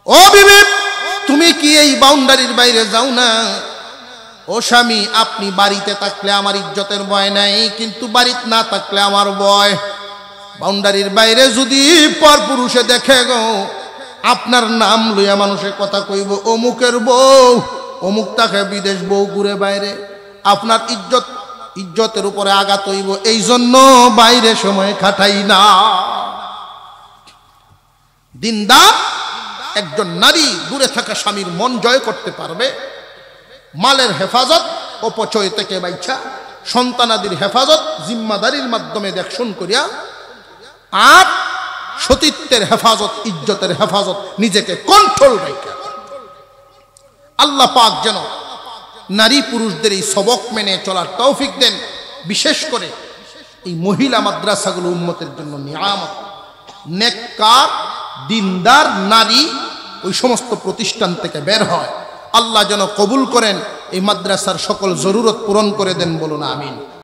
ও বিবি তুমি কি এই বাউন্ডারির বাইরে যাও না? ও স্বামী আপনি বাড়িতে থাকলে আমার ইজ্জতের ভয় নাই, কিন্তু বাড়িতে না থাকলে আমার ভয়। বাউন্ডারির বাইরে যদি পরপুরুষে দেখে গো, আপনার নাম লইয়া মানুষের কথা কইব, অমুকের বউ, অমুক তাকে বিদেশ বউ ঘুরে বাইরে, আপনার ইজ্জতের উপরে আঘাত হইব। এই জন্য বাইরে সময় খাটাই না। দিনদার একজন নারী দূরে থাকা স্বামীর মন জয় করতে পারবে মালের হেফাজত, অপচয় থেকে বাইছা, সন্তানাদির হেফাজত জিম্মাদারির মাধ্যমে দেখশন করিয়া, আর সতীত্বের হেফাজত, ইজ্জতের হেফাজত, নিজেকে কন্ট্রোল রাখা। আল্লাহ পাক যেন নারী পুরুষদের এই সবক মেনে চলার তৌফিক দেন। বিশেষ করে এই মহিলা মাদ্রাসাগুলো উম্মতের জন্য নিয়ামত। নেককার দিনদার নারী ওই সমস্ত প্রতিষ্ঠান থেকে বের হয়। আল্লাহ যেন কবুল করেন, এই মাদ্রাসার সকল জরুরত পূরণ করে দেন, বলুন আমিন।